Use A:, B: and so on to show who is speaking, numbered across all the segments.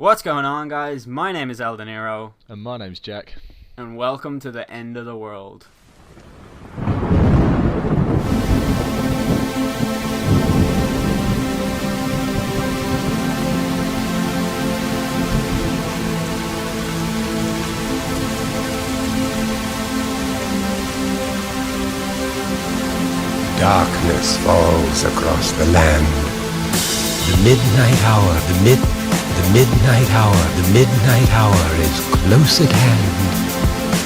A: What's going on, guys? My name is El De Niro,
B: And my name's Jack.
A: and welcome to the end of the world.
C: Darkness falls across the land. The midnight hour, the midnight hour is close at hand.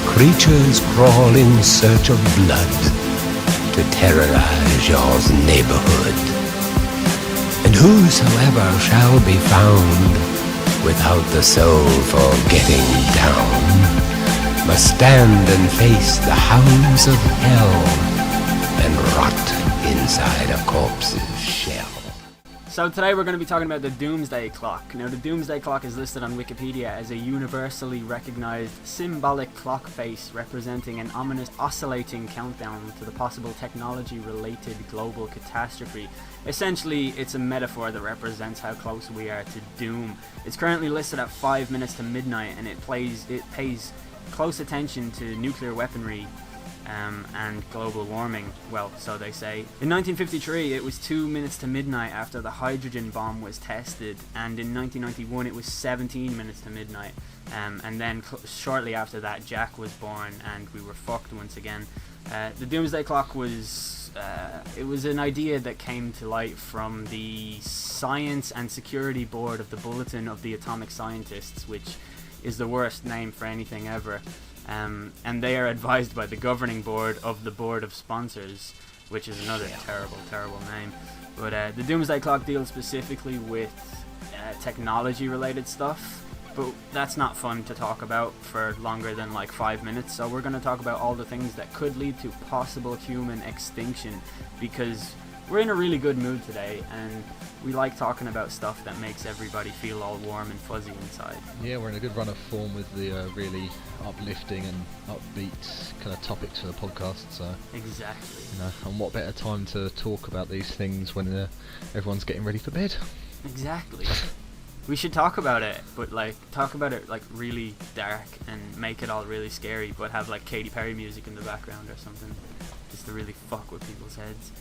C: Creatures crawl in search of blood to terrorize your neighborhood. And whosoever shall be found without the soul for getting down must stand and face the hounds of hell and rot inside a corpse's shell.
A: So today we're going to be talking about the Doomsday Clock. Now, the Doomsday Clock is listed on Wikipedia as a universally recognized symbolic clock face representing an ominous oscillating countdown to the possible technology-related global catastrophe. Essentially, it's a metaphor that represents how close we are to doom. It's currently listed at 5 minutes to midnight, and it pays close attention to nuclear weaponry and global warming, well, so they say. In 1953, it was 2 minutes to midnight after the hydrogen bomb was tested, and in 1991 it was 17 minutes to midnight, and then shortly after that Jack was born, and we were fucked once again. The Doomsday Clock was an idea that came to light from the Science and Security Board of the Bulletin of the Atomic Scientists, which is the worst name for anything ever. And they are advised by the governing board of the board of sponsors, which is another terrible name. But the Doomsday Clock deals specifically with technology related stuff, but that's not fun to talk about for longer than like 5 minutes, so we're going to talk about all the things that could lead to possible human extinction, because we're in a really good mood today, and we like talking about stuff that makes everybody feel all warm and fuzzy inside.
B: Yeah, we're in a good run of form with the really uplifting and upbeat kind of topics for the podcast. So
A: Exactly.
B: And what better time to talk about these things when everyone's getting ready for bed?
A: Exactly. We should talk about it, but talk about it really dark and make it all really scary, but have like Katy Perry music in the background or something, just to really fuck with people's heads.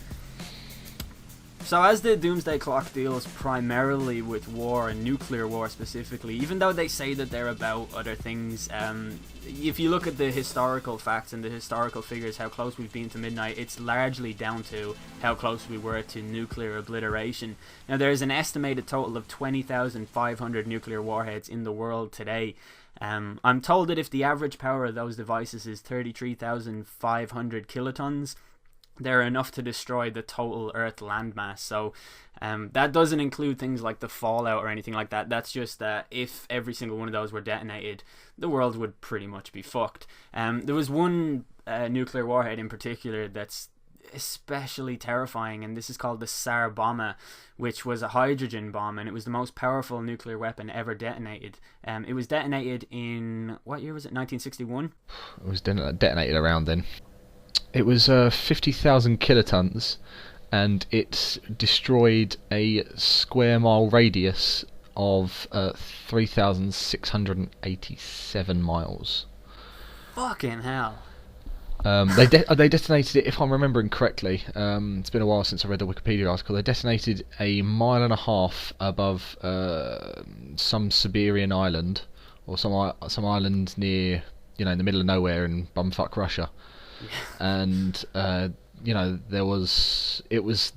A: So as the Doomsday Clock deals primarily with war and nuclear war specifically, even though they say that they're about other things, if you look at the historical facts and the historical figures, how close we've been to midnight, it's largely down to how close we were to nuclear obliteration. Now, there's an estimated total of 20,500 nuclear warheads in the world today. I'm told that if the average power of those devices is 33,500 kilotons, they're enough to destroy the total Earth landmass. So that doesn't include things like the fallout or anything like that. That's just that if every single one of those were detonated, the world would pretty much be fucked. There was one nuclear warhead in particular that's especially terrifying, and this is called the Tsar Bomba, which was a hydrogen bomb, and it was the most powerful nuclear weapon ever detonated. It was detonated in, what year was it, 1961?
B: It was detonated around then. It was 50,000 kilotons, and it destroyed a square mile radius of 3,687 miles.
A: Fucking hell.
B: They detonated it, if I'm remembering correctly. It's been a while since I read the Wikipedia article. They detonated a mile and a half above some Siberian island, or some island near, in the middle of nowhere in bumfuck Russia. And the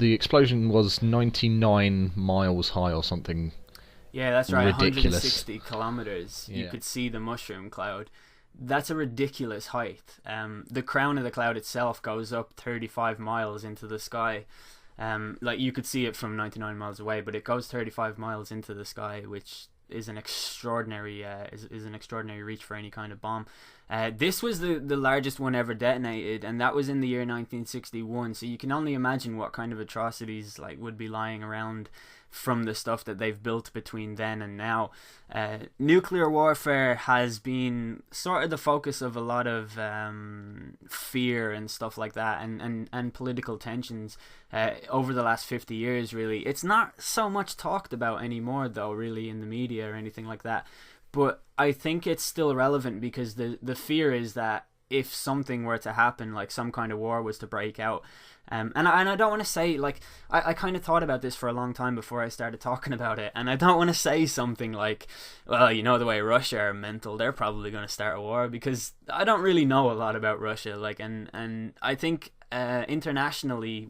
B: explosion was 99 miles high or something.
A: Yeah, that's right.
B: Ridiculous.
A: 160 kilometers. You
B: Yeah.
A: could see the mushroom cloud. That's a ridiculous height. The crown of the cloud itself goes up 35 miles into the sky. You could see it from 99 miles away, but it goes 35 miles into the sky, which is an extraordinary is an extraordinary reach for any kind of bomb. This was the largest one ever detonated, and that was in the year 1961. So you can only imagine what kind of atrocities would be lying around from the stuff that they've built between then and now. Nuclear warfare has been sort of the focus of a lot of fear and stuff like that, and political tensions over the last 50 years, really. It's not so much talked about anymore, though, really, in the media or anything like that. But I think it's still relevant because the fear is that if something were to happen, like some kind of war was to break out, and I don't want to say, like, I kind of thought about this for a long time before I started talking about it, and I don't want to say something like, well, you know, the way Russia are mental, they're probably going to start a war, because I don't really know a lot about Russia, like, and I think internationally,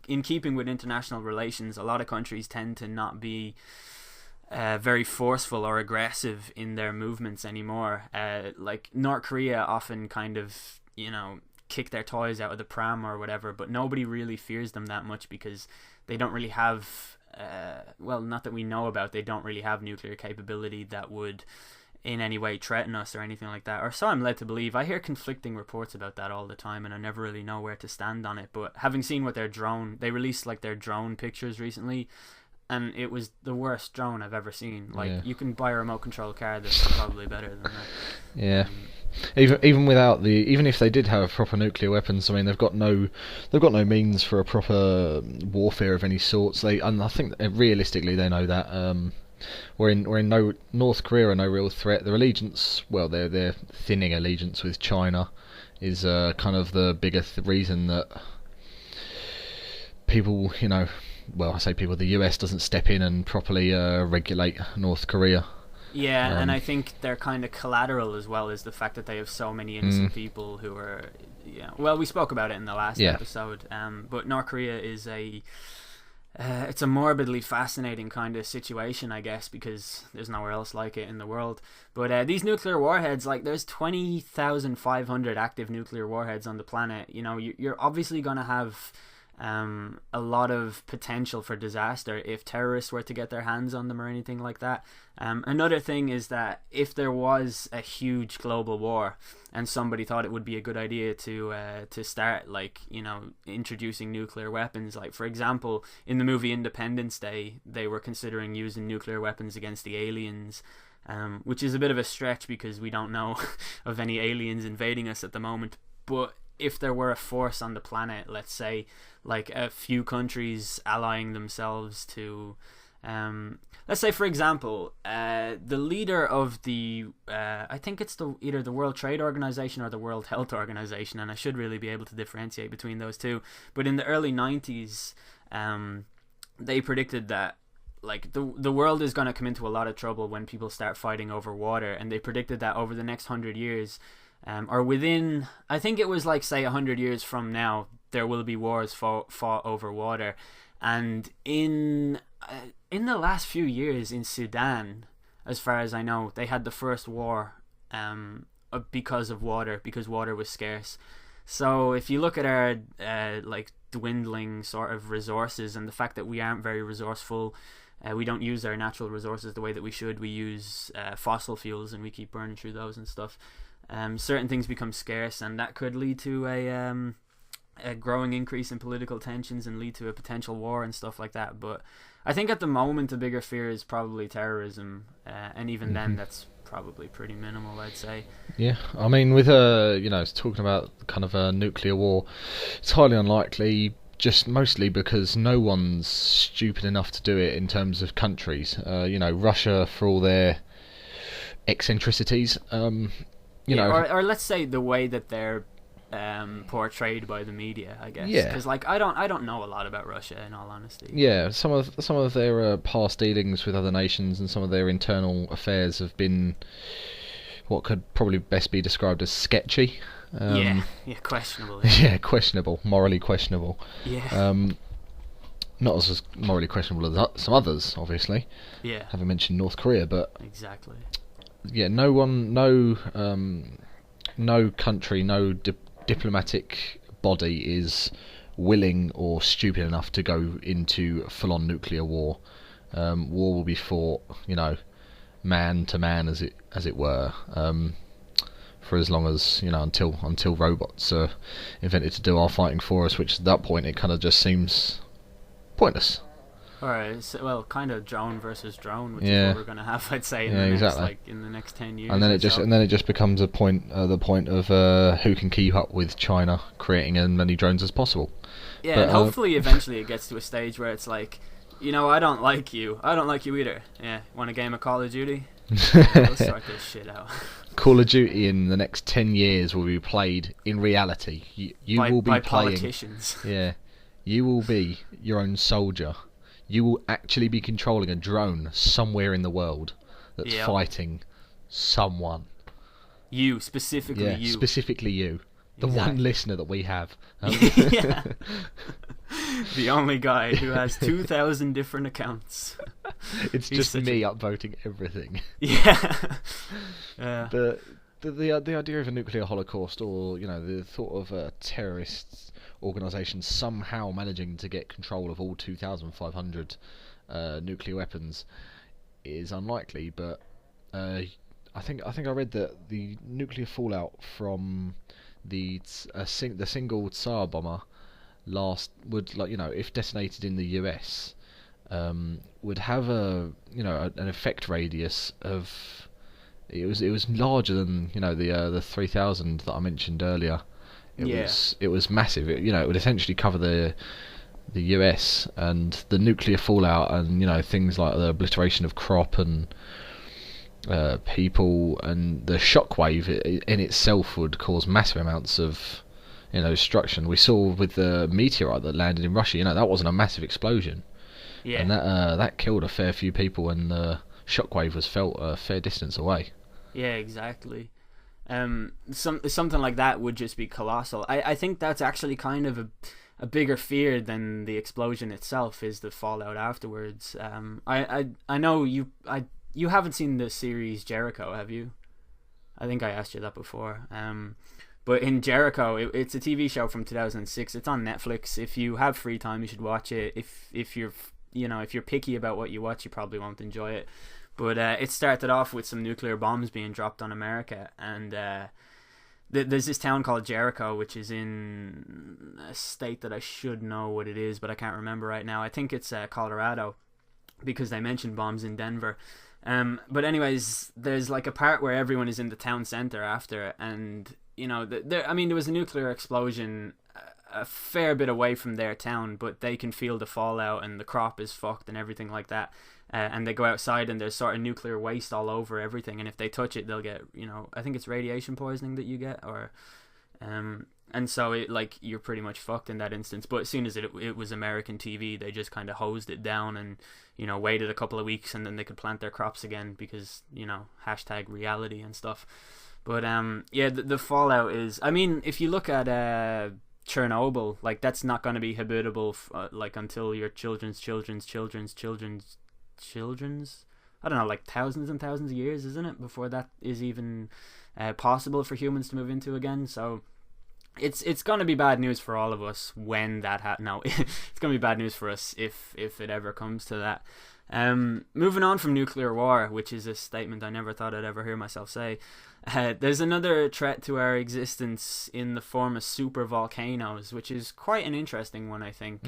A: in keeping with international relations, a lot of countries tend to not be very forceful or aggressive in their movements anymore. Like North Korea often kind of, you know, kick their toys out of the pram or whatever, but nobody really fears them that much because they don't really have, well, not that we know about, they don't really have nuclear capability that would in any way threaten us or anything like that, or so I'm led to believe. I hear conflicting reports about that all the time, and I never really know where to stand on it. But having seen what they released like their drone pictures recently, and it was the worst drone I've ever seen. Like, you can buy a remote control car that's probably better than that.
B: Yeah. Even if they did have proper nuclear weapons, I mean, they've got no means for a proper warfare of any sorts. And I think that realistically they know that. North Korea are no real threat. Their allegiance, well, their thinning allegiance with China is kind of the bigger reason that people, you know, well, I say people, the US doesn't step in and properly regulate North Korea.
A: Yeah, and I think they're kind of collateral as well, is the fact that they have so many innocent people who are, well, we spoke about it in the last episode, but North Korea is it's a morbidly fascinating kind of situation, I guess, because there's nowhere else like it in the world. But these nuclear warheads, like, there's 20,500 active nuclear warheads on the planet. You know, you're obviously going to have a lot of potential for disaster if terrorists were to get their hands on them or anything like that. Another thing is that if there was a huge global war and somebody thought it would be a good idea to start, like, you know, introducing nuclear weapons, like, for example, in the movie Independence Day, they were considering using nuclear weapons against the aliens, which is a bit of a stretch because we don't know of any aliens invading us at the moment. But if there were a force on the planet, let's say, like a few countries allying themselves to, let's say, for example, the leader of the, I think it's either the World Trade Organization or the World Health Organization, and I should really be able to differentiate between those two, but in the early 90s, they predicted that, like, the world is going to come into a lot of trouble when people start fighting over water, and they predicted that over the next 100 years, or within, I think it was like, say, 100 years from now, there will be wars fought over water. And in the last few years in Sudan, as far as I know, they had the first war because of water, because water was scarce. So if you look at our like dwindling sort of resources and the fact that we aren't very resourceful, we don't use our natural resources the way that we should. We use fossil fuels and we keep burning through those and stuff. Certain things become scarce, and that could lead to a growing increase in political tensions and lead to a potential war and stuff like that. But I think at the moment the bigger fear is probably terrorism, and even then that's probably pretty minimal, I'd say.
B: Yeah, I mean, with talking about kind of a nuclear war, it's highly unlikely, just mostly because no one's stupid enough to do it in terms of countries. Russia, for all their eccentricities,
A: or let's say the way that they're portrayed by the media, I guess.
B: Yeah.
A: Because, like, I don't know a lot about Russia, in all honesty.
B: Yeah, some of their past dealings with other nations and some of their internal affairs have been what could probably best be described as sketchy.
A: Questionable.
B: Yeah, questionable, morally questionable.
A: Yeah.
B: Not as morally questionable as some others, obviously.
A: Yeah.
B: Haven't mentioned North Korea, but
A: exactly.
B: Yeah, no country, no diplomatic body is willing or stupid enough to go into full-on nuclear war. War will be fought, man to man, as it were, for as long as until robots are invented to do our fighting for us. Which at that point it kind of just seems pointless.
A: Or well, kind of drone versus drone, which is
B: Yeah.
A: what we're gonna have, I'd say, in
B: Yeah,
A: the next
B: exactly.
A: in the next 10 years.
B: And then
A: or
B: it just
A: so.
B: and then it just becomes the point of who can keep up with China creating as many drones as possible.
A: Yeah,
B: But
A: and hopefully eventually it gets to a stage where it's like, I don't like you. I don't like you either. Yeah, want a game of Call of Duty? We'll sort this shit out.
B: Call of Duty in the next 10 years will be played in reality. You will be
A: by
B: playing.
A: politicians.
B: Yeah, you will be your own soldier. You will actually be controlling a drone somewhere in the world that's
A: Yep.
B: fighting someone.
A: You, specifically
B: Yeah,
A: you.
B: specifically you. The
A: Exactly.
B: one listener that we have.
A: Yeah. The only guy who has 2,000 different accounts.
B: It's
A: He's
B: just
A: such
B: me upvoting everything.
A: Yeah.
B: But the idea of a nuclear holocaust, or the thought of a terrorist organisation somehow managing to get control of all 2,500 nuclear weapons is unlikely. But I think I read that the nuclear fallout from the single Tsar bomber would, if detonated in the US, would have an effect radius of. It was larger than the 3,000 that I mentioned earlier. It was massive. It would essentially cover the US, and the nuclear fallout, and things like the obliteration of crop and people, and the shockwave in itself would cause massive amounts of destruction. We saw with the meteorite that landed in Russia. That wasn't a massive explosion,
A: Yeah.
B: and that killed a fair few people, and the shockwave was felt a fair distance away.
A: Yeah, exactly. Something like that would just be colossal. I think that's actually kind of a bigger fear than the explosion itself, is the fallout afterwards. I know you haven't seen the series Jericho, have you? I think I asked you that before. But in Jericho, it's a TV show from 2006. It's on Netflix. If you have free time, you should watch it. If you're picky about what you watch, you probably won't enjoy it. But it started off with some nuclear bombs being dropped on America, and there's this town called Jericho, which is in a state that I should know what it is, but I can't remember right now. I think it's Colorado, because they mentioned bombs in Denver. But anyways, there's like a part where everyone is in the town center after, and there was a nuclear explosion a fair bit away from their town, but they can feel the fallout, and the crop is fucked and everything like that. And they go outside, and there's sort of nuclear waste all over everything, and if they touch it, they'll get, I think it's radiation poisoning that you get, or and so you're pretty much fucked in that instance. But as soon as it was American TV, they just kind of hosed it down, and waited a couple of weeks, and then they could plant their crops again, because hashtag reality and stuff. But the fallout is, if you look at Chernobyl, that's not going to be habitable until your children's I don't know, thousands and thousands of years, isn't it, before that is even possible for humans to move into again. So it's going to be bad news for all of us when that it's going to be bad news for us if it ever comes to that. Moving on from nuclear war, which is a statement I never thought I'd ever hear myself say, there's another threat to our existence in the form of supervolcanoes, which is quite an interesting one, I think.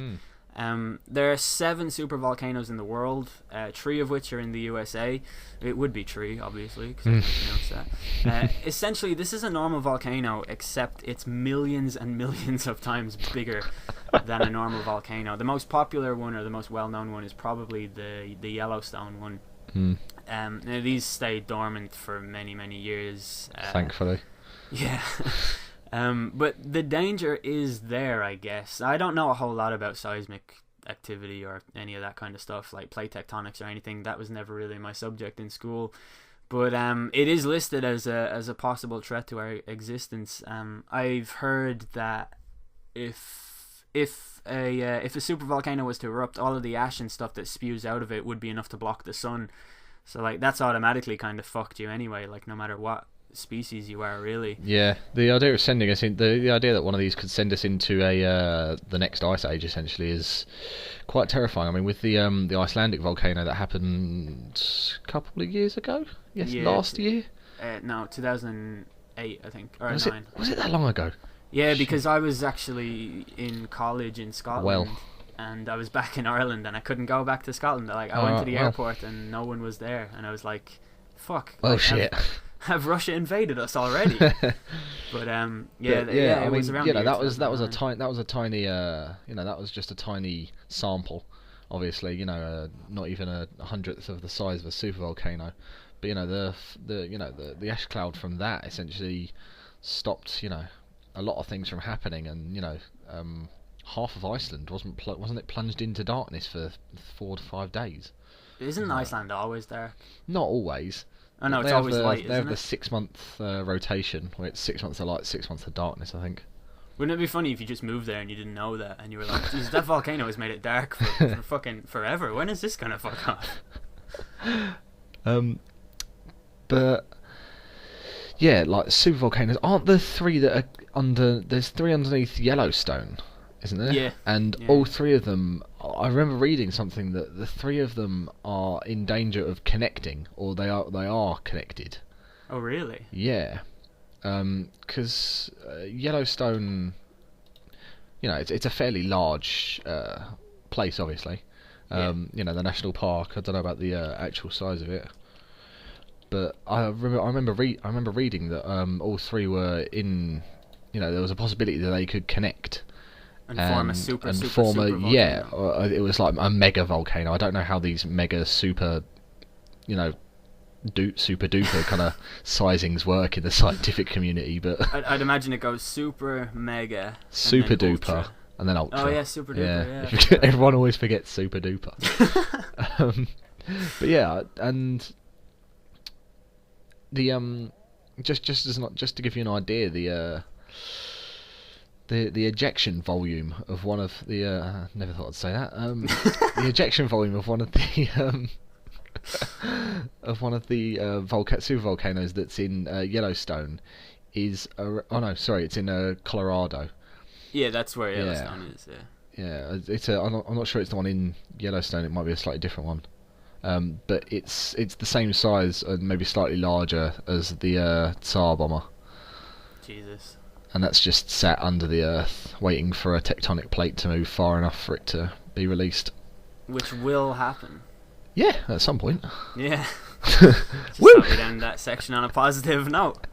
A: There are 7 supervolcanoes in the world, 3 of which are in the USA. It would be 3, obviously, because I pronounced that. Essentially, this is a normal volcano, except it's millions and millions of times bigger than a normal volcano. The most popular one, or the most well-known one, is probably the Yellowstone one. Now these stay dormant for many, many years.
B: Thankfully.
A: Yeah. But the danger is there, I guess. I don't know a whole lot about seismic activity or any of that kind of stuff, like plate tectonics or anything. That was never really my subject in school. But it is listed as a possible threat to our existence. I've heard that if a supervolcano was to erupt, all of the ash and stuff that spews out of it would be enough to block the sun. So that's automatically kind of fucked you anyway, no matter what species you are, really.
B: Yeah, the idea of sending us in, the idea that one of these could send us into the next ice age essentially is quite terrifying. With the Icelandic volcano that happened a couple of years ago, last year.
A: No, 2008, I think, or
B: was
A: 9.
B: Was it that long ago?
A: Yeah, because I was actually in college in Scotland.
B: Well,
A: and I was back in Ireland, and I couldn't go back to Scotland. Like, I went to the
B: well.
A: airport, and no one was there, and I was like, "Fuck!"
B: Oh
A: like,
B: shit.
A: Have Russia invaded us already? But
B: Yeah,
A: it
B: I
A: was
B: mean,
A: around.
B: you
A: the
B: know,
A: year
B: that was a
A: 2009.
B: tiny, you know, that was just a tiny sample. Obviously, you know, not even a hundredth of the size of a supervolcano. But you know, the ash cloud from that essentially stopped, you know, a lot of things from happening, and you know, half of Iceland wasn't it plunged into darkness for 4 to 5 days?
A: Isn't
B: No.
A: Iceland always dark?
B: Not always.
A: Oh no,
B: They
A: it's
B: have
A: always light,
B: they have
A: isn't
B: the
A: it?
B: 6 month rotation, where it's 6 months of light, 6 months of darkness, I think.
A: Wouldn't it be funny if you just moved there and you didn't know that, and you were like, "Jesus, that volcano has made it dark for fucking forever. When is this gonna fuck off?"
B: But yeah, like supervolcanoes aren't the three that are under. There's three underneath Yellowstone, isn't there?
A: Yeah.
B: And
A: Yeah.
B: all three of them. I remember reading something that the three of them are in danger of connecting, or they are connected.
A: Oh really?
B: Yeah. Because Yellowstone, you know, it's a fairly large place, obviously. You know, the national park. I don't know about the actual size of it, but I remember reading that all three were in. You know, there was a possibility that they could connect
A: And form a super
B: form a
A: volcano.
B: it was like a mega volcano. I don't know how these mega super, you know, super duper kind of sizings work in the scientific community, but
A: I'd imagine it goes super, mega,
B: super
A: and then
B: duper,
A: ultra.
B: and then ultra.
A: Oh yeah, super duper. Yeah.
B: Yeah. Everyone always forgets super duper. But yeah, and the just to give you an idea, the ejection volume of one of the never thought I'd say that. The ejection volume of one of the supervolcanoes that's in Yellowstone is it's in Colorado.
A: Yeah, that's where
B: Yeah.
A: Yellowstone is. Yeah.
B: Yeah, I'm not sure it's the one in Yellowstone. It might be a slightly different one. But it's the same size and maybe slightly larger as the Tsar bomber,
A: Jesus.
B: and that's just sat under the earth waiting for a tectonic plate to move far enough for it to be released.
A: Which will happen.
B: Yeah, at some point.
A: Yeah. Just
B: Woo!
A: thought we'd end that section on a positive note.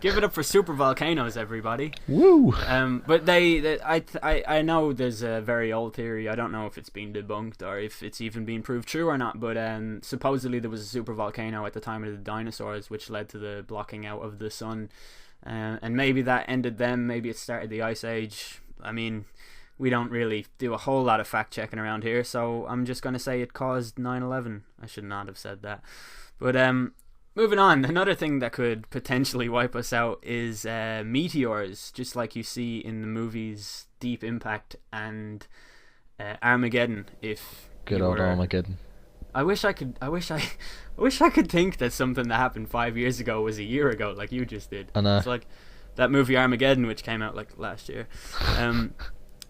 A: Give it up for supervolcanoes, everybody.
B: Woo!
A: But I know there's a very old theory. I don't know if it's been debunked or if it's even been proved true or not. But supposedly there was a supervolcano at the time of the dinosaurs, which led to the blocking out of the sun. And maybe that ended them. Maybe it started the Ice Age. I mean, we don't really do a whole lot of fact checking around here, so I'm just going to say it caused 9/11. I should not have said that. But moving on, another thing that could potentially wipe us out is meteors, just like you see in the movies Deep Impact and Armageddon. If
B: Good
A: you
B: old
A: were-
B: Armageddon.
A: I wish I could think that something that happened 5 years ago was a year ago, like you just did.
B: I know.
A: It's like that movie Armageddon, which came out like last year.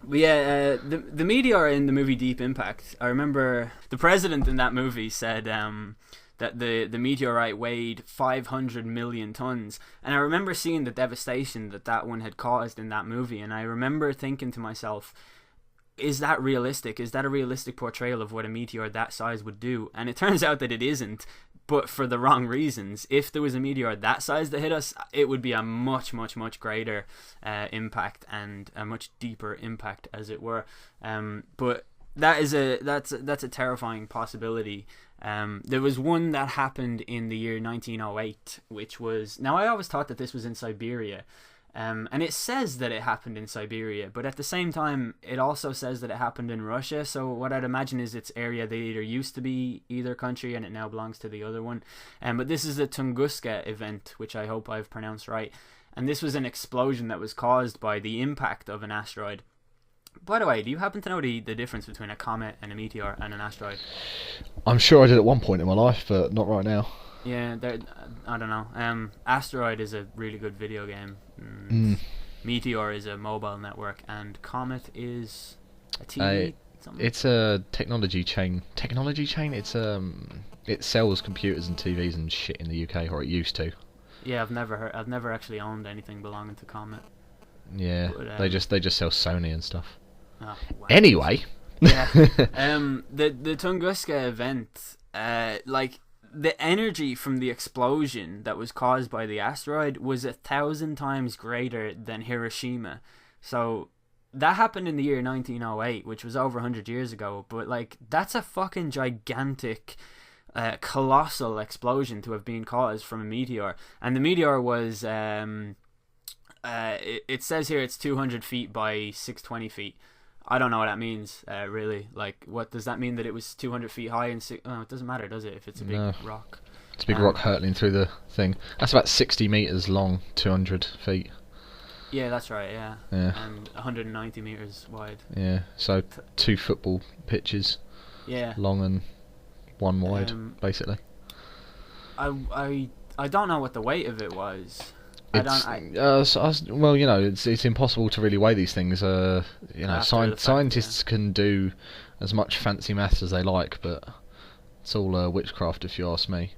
A: But yeah, the meteor in the movie Deep Impact. I remember the president in that movie said that the meteorite weighed 500 million tons, and I remember seeing the devastation that one had caused in that movie, and I remember thinking to myself, is that realistic? Is that a realistic portrayal of what a meteor that size would do? And it turns out that it isn't, but for the wrong reasons. If there was a meteor that size that hit us, it would be a much, much, much greater impact and a much deeper impact, as it were. But that's a terrifying possibility. There was one that happened in the year 1908, which was... Now, I always thought that this was in Siberia. And it says that it happened in Siberia, but at the same time, it also says that it happened in Russia. So what I'd imagine is its area that either used to be either country and it now belongs to the other one. But this is the Tunguska event, which I hope I've pronounced right. And this was an explosion that was caused by the impact of an asteroid. By the way, do you happen to know the difference between a comet and a meteor and an asteroid?
B: I'm sure I did at one point in my life, but not right now.
A: Yeah, I don't know. Asteroid is a really good video game. Meteor is a mobile network, and Comet is a TV. Something?
B: It's a technology chain. It's it sells computers and TVs and shit in the UK, or it used to.
A: Yeah, I've never actually owned anything belonging to Comet.
B: Yeah,
A: But,
B: they just sell Sony and stuff.
A: Oh, wow.
B: Anyway,
A: Yeah. The Tunguska event, like the energy from the explosion that was caused by the asteroid was 1,000 times greater than Hiroshima. So that happened in the year 1908, which was over 100 years ago. But like, that's a fucking gigantic, colossal explosion to have been caused from a meteor. And the meteor was, it says here it's 200 feet by 620 feet. I don't know what that means, really. Like, what does that mean, that it was 200 feet high and oh, it doesn't matter, does it, if it's a big rock?
B: It's a big rock hurtling through the thing. That's about 60 meters long, 200 feet.
A: Yeah, that's right. Yeah. And 190 meters wide.
B: Yeah. So 2 football pitches.
A: Yeah.
B: Long and 1 wide, basically.
A: I don't know what the weight of it was.
B: Well, you know, it's impossible to really weigh these things. You know, scientists can do as much fancy maths as they like, but it's all witchcraft, if you ask me.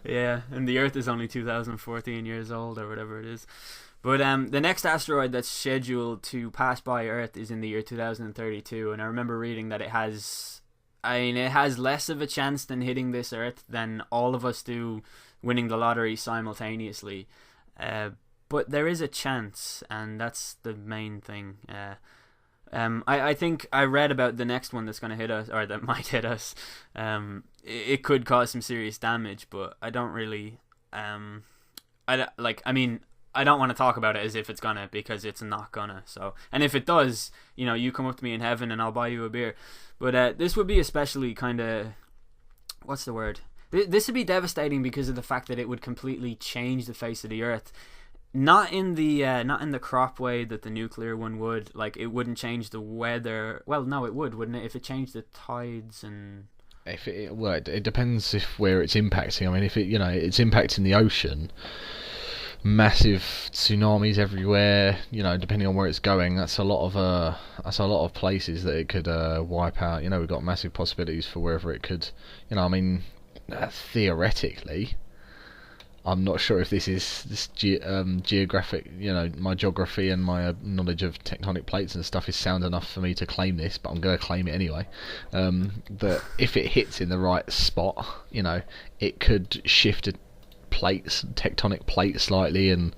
A: Yeah, and the Earth is only 2014 years old, or whatever it is. But the next asteroid that's scheduled to pass by Earth is in the year 2032, and I remember reading that it has less of a chance than hitting this Earth than all of us do winning the lottery simultaneously. But there is a chance, and that's the main thing. I think I read about the next one that's going to hit us, or that might hit us. It could cause some serious damage, but I don't really... I don't want to talk about it as if it's gonna, because it's not gonna. So, and if it does, you know, you come up to me in heaven and I'll buy you a beer. But this would be especially kind of... What's the word? This would be devastating because of the fact that it would completely change the face of the Earth. Not in the crop way that the nuclear one would. Like, it wouldn't change the weather. Well, no, it would, wouldn't it? If it changed the tides and...
B: It depends where it's impacting. I mean, if it's impacting the ocean, massive tsunamis everywhere. You know, depending on where it's going, that's a lot of places that it could wipe out. You know, we've got massive possibilities for wherever it could. You know, I mean, theoretically, I'm not sure if this geographic, you know, my geography and my knowledge of tectonic plates and stuff is sound enough for me to claim this, but I'm going to claim it anyway. That if it hits in the right spot, you know, it could shift a tectonic plate slightly and,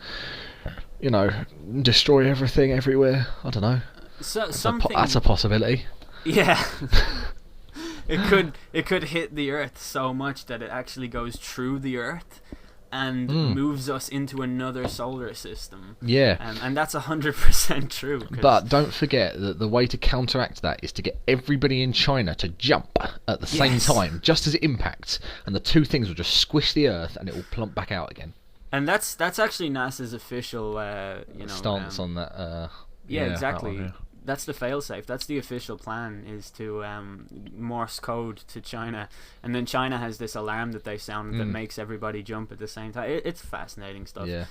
B: you know, destroy everything everywhere. I don't know. That's a possibility.
A: Yeah. It could hit the Earth so much that it actually goes through the Earth and moves us into another solar system.
B: Yeah.
A: And that's 100% true.
B: But don't forget that the way to counteract that is to get everybody in China to jump at the same time, just as it impacts, and the two things will just squish the Earth and it will plump back out again.
A: And that's actually NASA's official,
B: stance on that.
A: Yeah, exactly. That one, yeah. That's the failsafe. That's the official plan, is to Morse code to China, and then China has this alarm that they sound that makes everybody jump at the same time. It's fascinating stuff.
B: Yeah.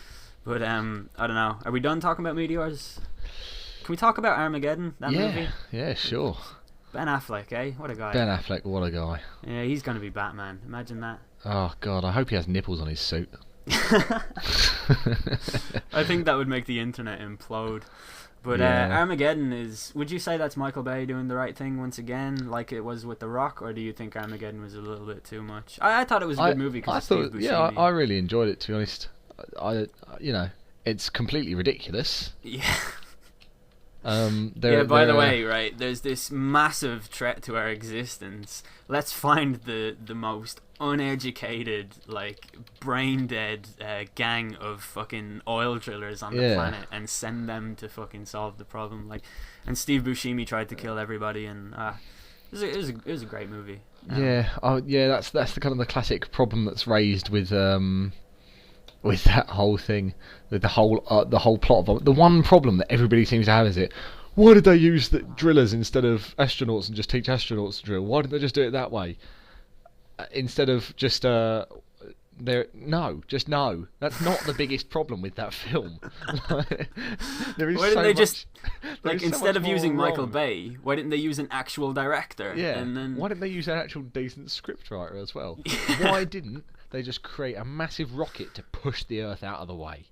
A: But I don't know. Are we done talking about meteors? Can we talk about Armageddon? That movie?
B: Yeah, sure.
A: Ben Affleck, eh? What a guy.
B: Ben Affleck, what a guy.
A: Yeah, he's gonna be Batman. Imagine that.
B: Oh God, I hope he has nipples on his suit.
A: I think that would make the internet implode. But Armageddon is... Would you say that's Michael Bay doing the right thing once again, like it was with The Rock, or do you think Armageddon was a little bit too much? I thought it was a good movie because Steve Buscemi.
B: Yeah, I really enjoyed it, to be honest. You know, it's completely ridiculous.
A: Yeah. By the way, right, there's this massive threat to our existence. Let's find the most uneducated, like, brain dead gang of fucking oil drillers on the planet and send them to fucking solve the problem. Like, and Steve Buscemi tried to kill everybody, and it was a great movie.
B: That's the kind of the classic problem that's raised with that whole thing, with the whole plot of it. The one problem that everybody seems to have is why did they use the drillers instead of astronauts and just teach astronauts to drill? Why didn't they just do it that way? Instead of just no. That's not the biggest problem with that film. There is
A: why didn't they just, like, instead of using Michael Bay, why didn't they use an actual director?
B: Yeah.
A: And then...
B: Why didn't they use an actual decent scriptwriter as well? Why didn't they just create a massive rocket to push the Earth out of the way?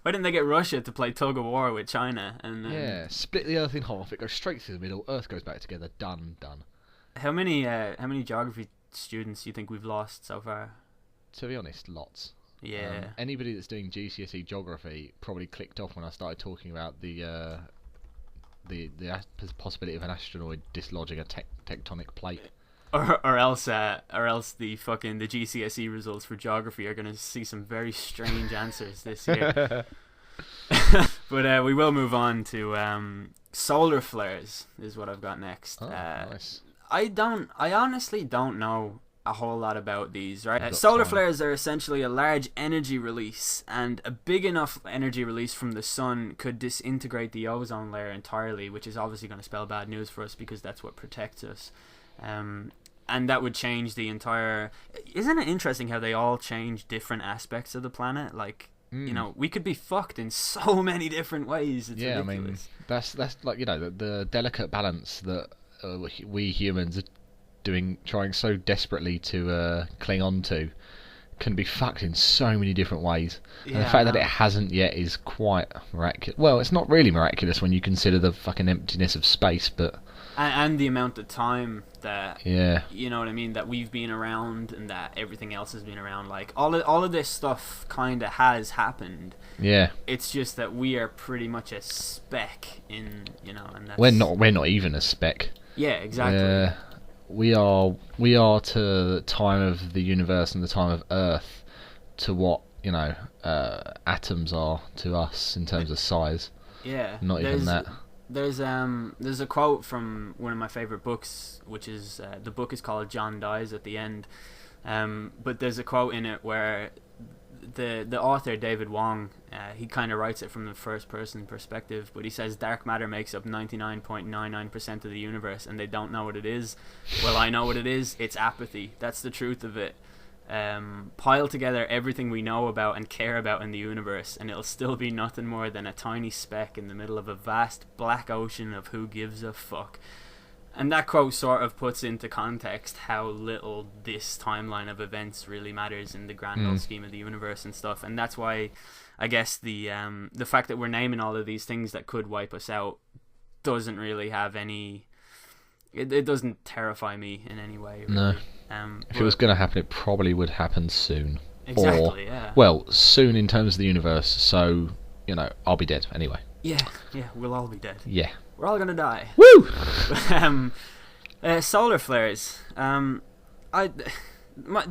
A: Why didn't they get Russia to play tug of war with China? And
B: Yeah, split the Earth in half. It goes straight through the middle. Earth goes back together. Done.
A: How many geography students do you think we've lost so far?
B: To be honest, lots.
A: Yeah.
B: Anybody that's doing GCSE geography probably clicked off when I started talking about the possibility of an asteroid dislodging a tectonic plate.
A: Or else the GCSE results for geography are going to see some very strange answers this year. But we will move on to solar flares is what I've got next.
B: Oh, nice.
A: I honestly don't know a whole lot about these, right? Solar flares are essentially a large energy release, and a big enough energy release from the sun could disintegrate the ozone layer entirely, which is obviously going to spell bad news for us because that's what protects us. And that would change the entire... Isn't it interesting how they all change different aspects of the planet? Like, you know, we could be fucked in so many different ways. It's ridiculous.
B: I mean, that's like, you know, the delicate balance that we humans are trying so desperately to cling on to can be fucked in so many different ways. And the fact that it hasn't yet is quite miraculous. Well, it's not really miraculous when you consider the fucking emptiness of space, but...
A: And the amount of time that,
B: yeah,
A: you know what I mean, that we've been around and that everything else has been around. Like, all of this stuff kind of has happened.
B: Yeah.
A: It's just that we are pretty much a speck in, you know, and that's...
B: We're not even a speck.
A: Yeah, exactly.
B: We are to the time of the universe and the time of Earth to what, you know, atoms are to us in terms of size.
A: Yeah.
B: Not even that.
A: There's a quote from one of my favorite books, which is the book is called John Dies at the End, but there's a quote in it where the author David Wong, he kind of writes it from the first person perspective, but he says dark matter makes up 99.99% of the universe and they don't know what it is. Well, I know what it is. It's apathy. That's the truth of it. Pile together everything we know about and care about in the universe and it'll still be nothing more than a tiny speck in the middle of a vast black ocean of who gives a fuck. And that quote sort of puts into context how little this timeline of events really matters in the grand old scheme of the universe and stuff. And that's why I guess the fact that we're naming all of these things that could wipe us out doesn't really have any... It doesn't terrify me in any way, really.
B: No. If it was going to happen, it probably would happen soon.
A: Exactly, yeah.
B: Well, soon in terms of the universe, so, you know, I'll be dead anyway.
A: Yeah, we'll all be dead.
B: Yeah.
A: We're all going to die.
B: Woo!
A: Solar flares. The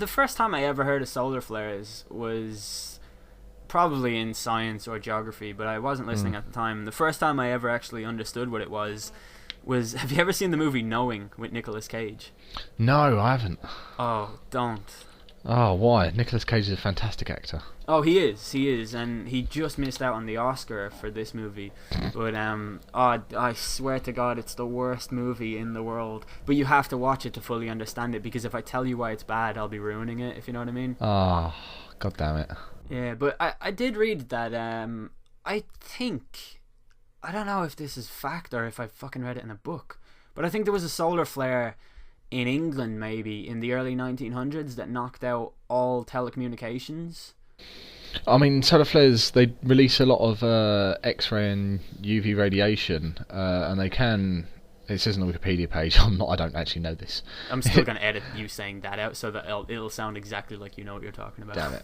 A: first time I ever heard of solar flares was probably in science or geography, but I wasn't listening at the time. The first time I ever actually understood what it was, have you ever seen the movie Knowing with Nicolas Cage?
B: No, I haven't.
A: Oh, don't.
B: Oh, why? Nicolas Cage is a fantastic actor.
A: Oh, he is, and he just missed out on the Oscar for this movie. But I swear to God, it's the worst movie in the world. But you have to watch it to fully understand it, because if I tell you why it's bad, I'll be ruining it, if you know what I mean.
B: Oh, God damn it.
A: Yeah, but I did read that, I don't know if this is fact or if I fucking read it in a book, but I think there was a solar flare in England maybe in the early 1900s that knocked out all telecommunications.
B: I mean, solar flares, they release a lot of X-ray and UV radiation, and they can... It says on the Wikipedia page, I don't actually know this.
A: I'm still going to edit you saying that out so that it'll sound exactly like you know what you're talking about.
B: Damn it.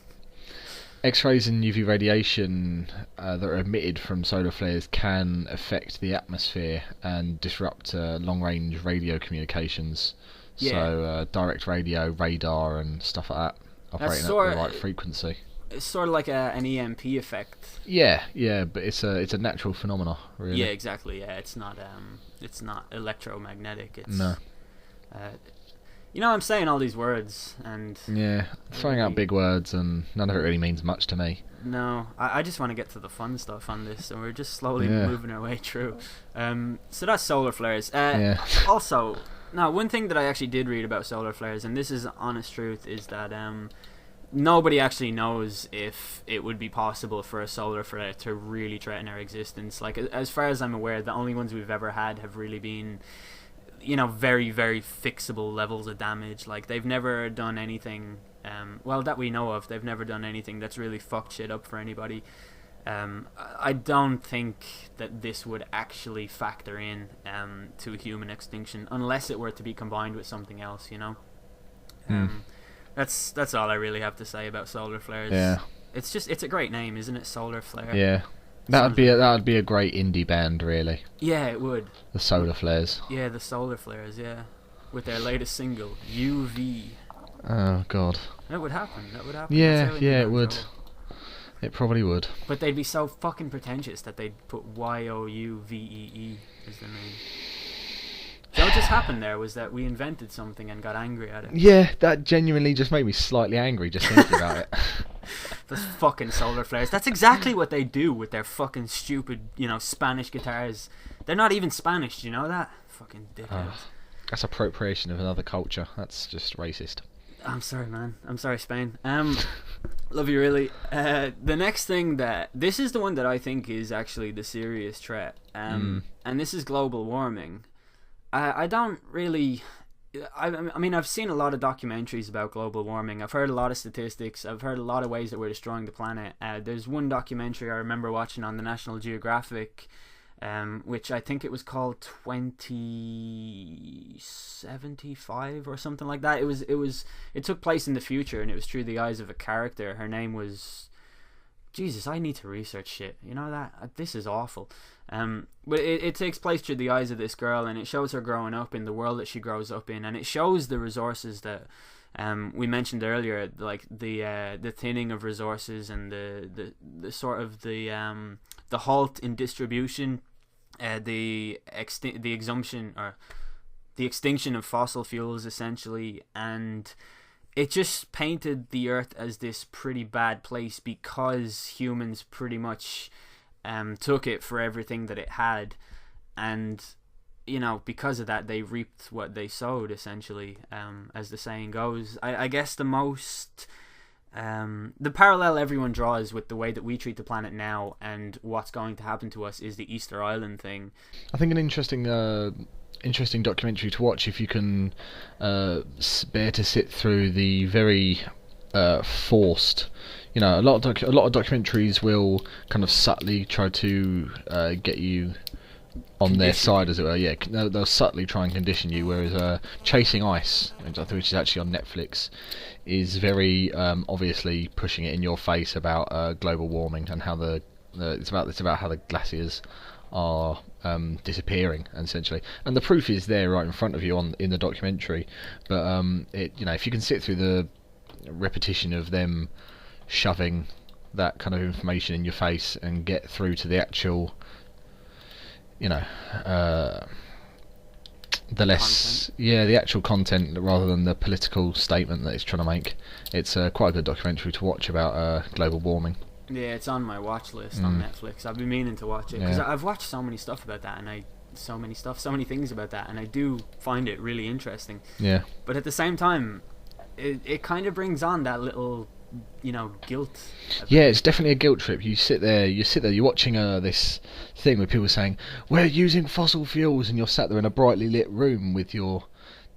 B: X-rays and UV radiation that are emitted from solar flares can affect the atmosphere and disrupt long-range radio communications. Yeah. So direct radio, radar and stuff like that, operating at the right frequency.
A: It's sort of like an EMP effect.
B: Yeah, but it's a natural phenomena, really.
A: Yeah, exactly. Yeah, it's not electromagnetic. It's,
B: no.
A: You know, I'm saying all these words and... Yeah,
B: throwing out big words and none of it really means much to me.
A: No, I just want to get to the fun stuff on this, and we're just slowly moving our way through. So that's solar flares. Also, now, one thing that I actually did read about solar flares, and this is honest truth, is that nobody actually knows if it would be possible for a solar flare to really threaten our existence. Like, as far as I'm aware, the only ones we've ever had have really been... you know, very, very fixable levels of damage. Like, they've never done anything, that we know of, they've never done anything that's really fucked shit up for anybody. I don't think that this would actually factor in to human extinction unless it were to be combined with something else, you know. That's all I really have to say about solar flares.
B: Yeah.
A: It's a great name, isn't it? Solar flare.
B: Yeah. That would be a great indie band, really.
A: Yeah, it would.
B: The Solar Flares.
A: Yeah, the Solar Flares. Yeah, with their latest single, UV.
B: Oh God.
A: That would happen.
B: Yeah, yeah, it would. It probably would.
A: But they'd be so fucking pretentious that they'd put YOUVEE as the name. So what just happened there was that we invented something and got angry at it.
B: Yeah, that genuinely just made me slightly angry just thinking about it.
A: Those fucking solar flares. That's exactly what they do with their fucking stupid, Spanish guitars. They're not even Spanish, do you know that? Fucking dickheads.
B: That's appropriation of another culture. That's just racist.
A: I'm sorry, man. I'm sorry, Spain. Love you, really. The next thing this is the one that I think is actually the serious threat. And this is global warming. I don't really... I mean, I've seen a lot of documentaries about global warming. I've heard a lot of statistics. I've heard a lot of ways that we're destroying the planet. There's one documentary I remember watching on the National Geographic, which I think it was called 2075 or something like that. It took place in the future, and it was through the eyes of a character. Her name was... Jesus, I need to research shit. You know that? This is awful. But it takes place through the eyes of this girl, and it shows her growing up in the world that she grows up in, and it shows the resources that we mentioned earlier, like the thinning of resources and the sort of the halt in distribution, the extinction of fossil fuels essentially, and it just painted the earth as this pretty bad place because humans pretty much took it for everything that it had, and because of that they reaped what they sowed essentially, as the saying goes. I guess the most the parallel everyone draws with the way that we treat the planet now and what's going to happen to us is the Easter Island thing. I think
B: an interesting documentary to watch if you can bear to sit through the very forced. A lot of documentaries will kind of subtly try to get you on their side, as it were. Yeah, they'll subtly try and condition you. Whereas Chasing Ice, which is actually on Netflix, is very obviously pushing it in your face about global warming and how it's about how the glaciers are disappearing essentially, and the proof is there right in front of you in the documentary. But if you can sit through the repetition of them shoving that kind of information in your face and get through to the actual the actual content rather than the political statement that it's trying to make, it's quite a good documentary to watch about global warming.
A: Yeah, it's on my watch list on Netflix. I've been meaning to watch it because I've watched so many stuff about that, and so many things about that, and I do find it really interesting.
B: Yeah.
A: But at the same time, it kind of brings on that little, guilt.
B: Yeah, it's definitely a guilt trip. You sit there, you're watching this thing with people saying, we're using fossil fuels, and you're sat there in a brightly lit room with your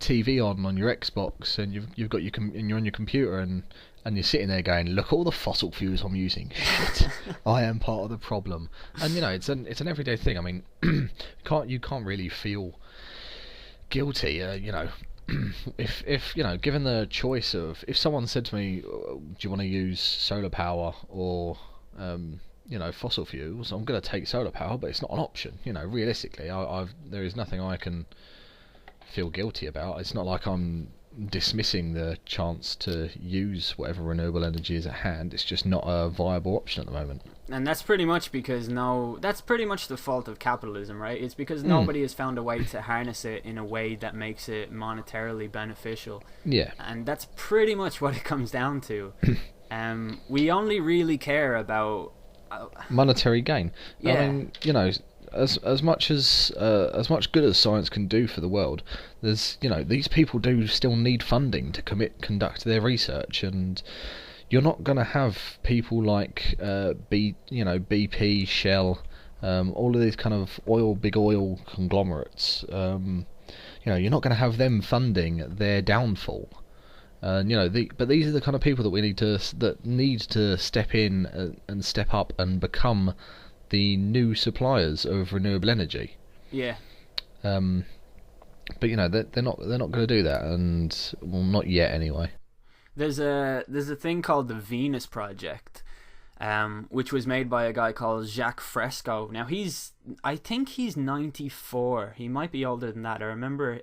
B: TV on your Xbox, and you've got and you're on your computer, and you're sitting there going, look at all the fossil fuels I'm using. Shit, I am part of the problem. And it's an everyday thing. I mean, you can't really feel guilty. If given the choice of, if someone said to me, do you want to use solar power or fossil fuels, I'm going to take solar power, but it's not an option. Realistically, there is nothing I can feel guilty about. It's not like I'm dismissing the chance to use whatever renewable energy is at hand. It's just not a viable option at the moment.
A: And that's pretty much that's pretty much the fault of capitalism, right? It's because nobody has found a way to harness it in a way that makes it monetarily beneficial.
B: Yeah.
A: And that's pretty much what it comes down to. We only really care about
B: monetary gain.
A: Yeah.
B: I mean, as much good as science can do for the world, there's these people do still need funding to conduct their research, and you're not going to have people like BP, Shell, all of these kind of big oil conglomerates. You're not going to have them funding their downfall. And but these are the kind of people that need to step in and step up and become the new suppliers of renewable energy.
A: Yeah.
B: But they're not going to do that, and well, not yet anyway.
A: There's a thing called the Venus Project, which was made by a guy called Jacques Fresco. Now I think he's 94. He might be older than that. I remember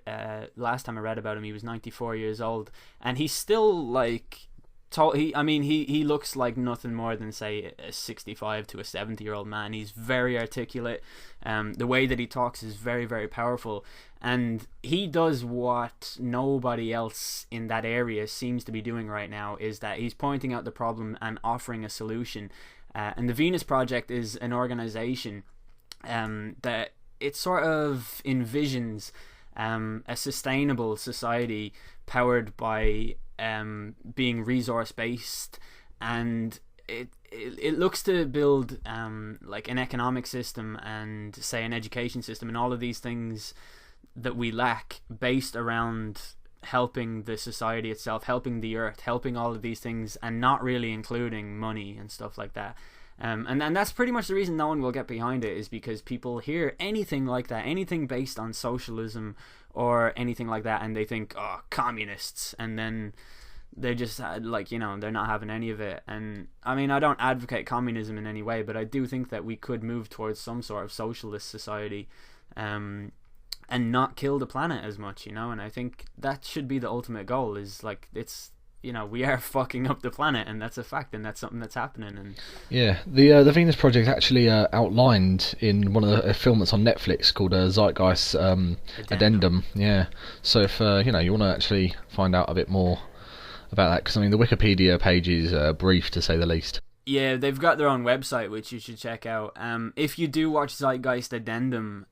A: last time I read about him, he was 94 years old, and he's still like he looks like nothing more than, say, a 65 to a 70-year-old man. He's very articulate. The way that he talks is very, very powerful. And he does what nobody else in that area seems to be doing right now, is that he's pointing out the problem and offering a solution. And the Venus Project is an organization that it sort of envisions a sustainable society powered by being resource based, and it looks to build like an economic system and, say, an education system and all of these things that we lack, based around helping the society itself, helping the earth, helping all of these things, and not really including money and stuff like that. And that's pretty much the reason no one will get behind it, is because people hear anything like that, anything based on socialism or anything like that, and they think, oh, communists, and then they just they're not having any of it. And I mean, I don't advocate communism in any way, but I do think that we could move towards some sort of socialist society, and not kill the planet as much, and I think that should be the ultimate goal. Is like, it's, we are fucking up the planet, and that's a fact, and that's something that's happening. And
B: yeah, the Venus Project actually outlined in one of a film that's on Netflix called Zeitgeist Addendum. Yeah, so if you want to actually find out a bit more about that, because I mean the Wikipedia page is brief to say the least.
A: Yeah, they've got their own website, which you should check out. If you do watch Zeitgeist Addendum,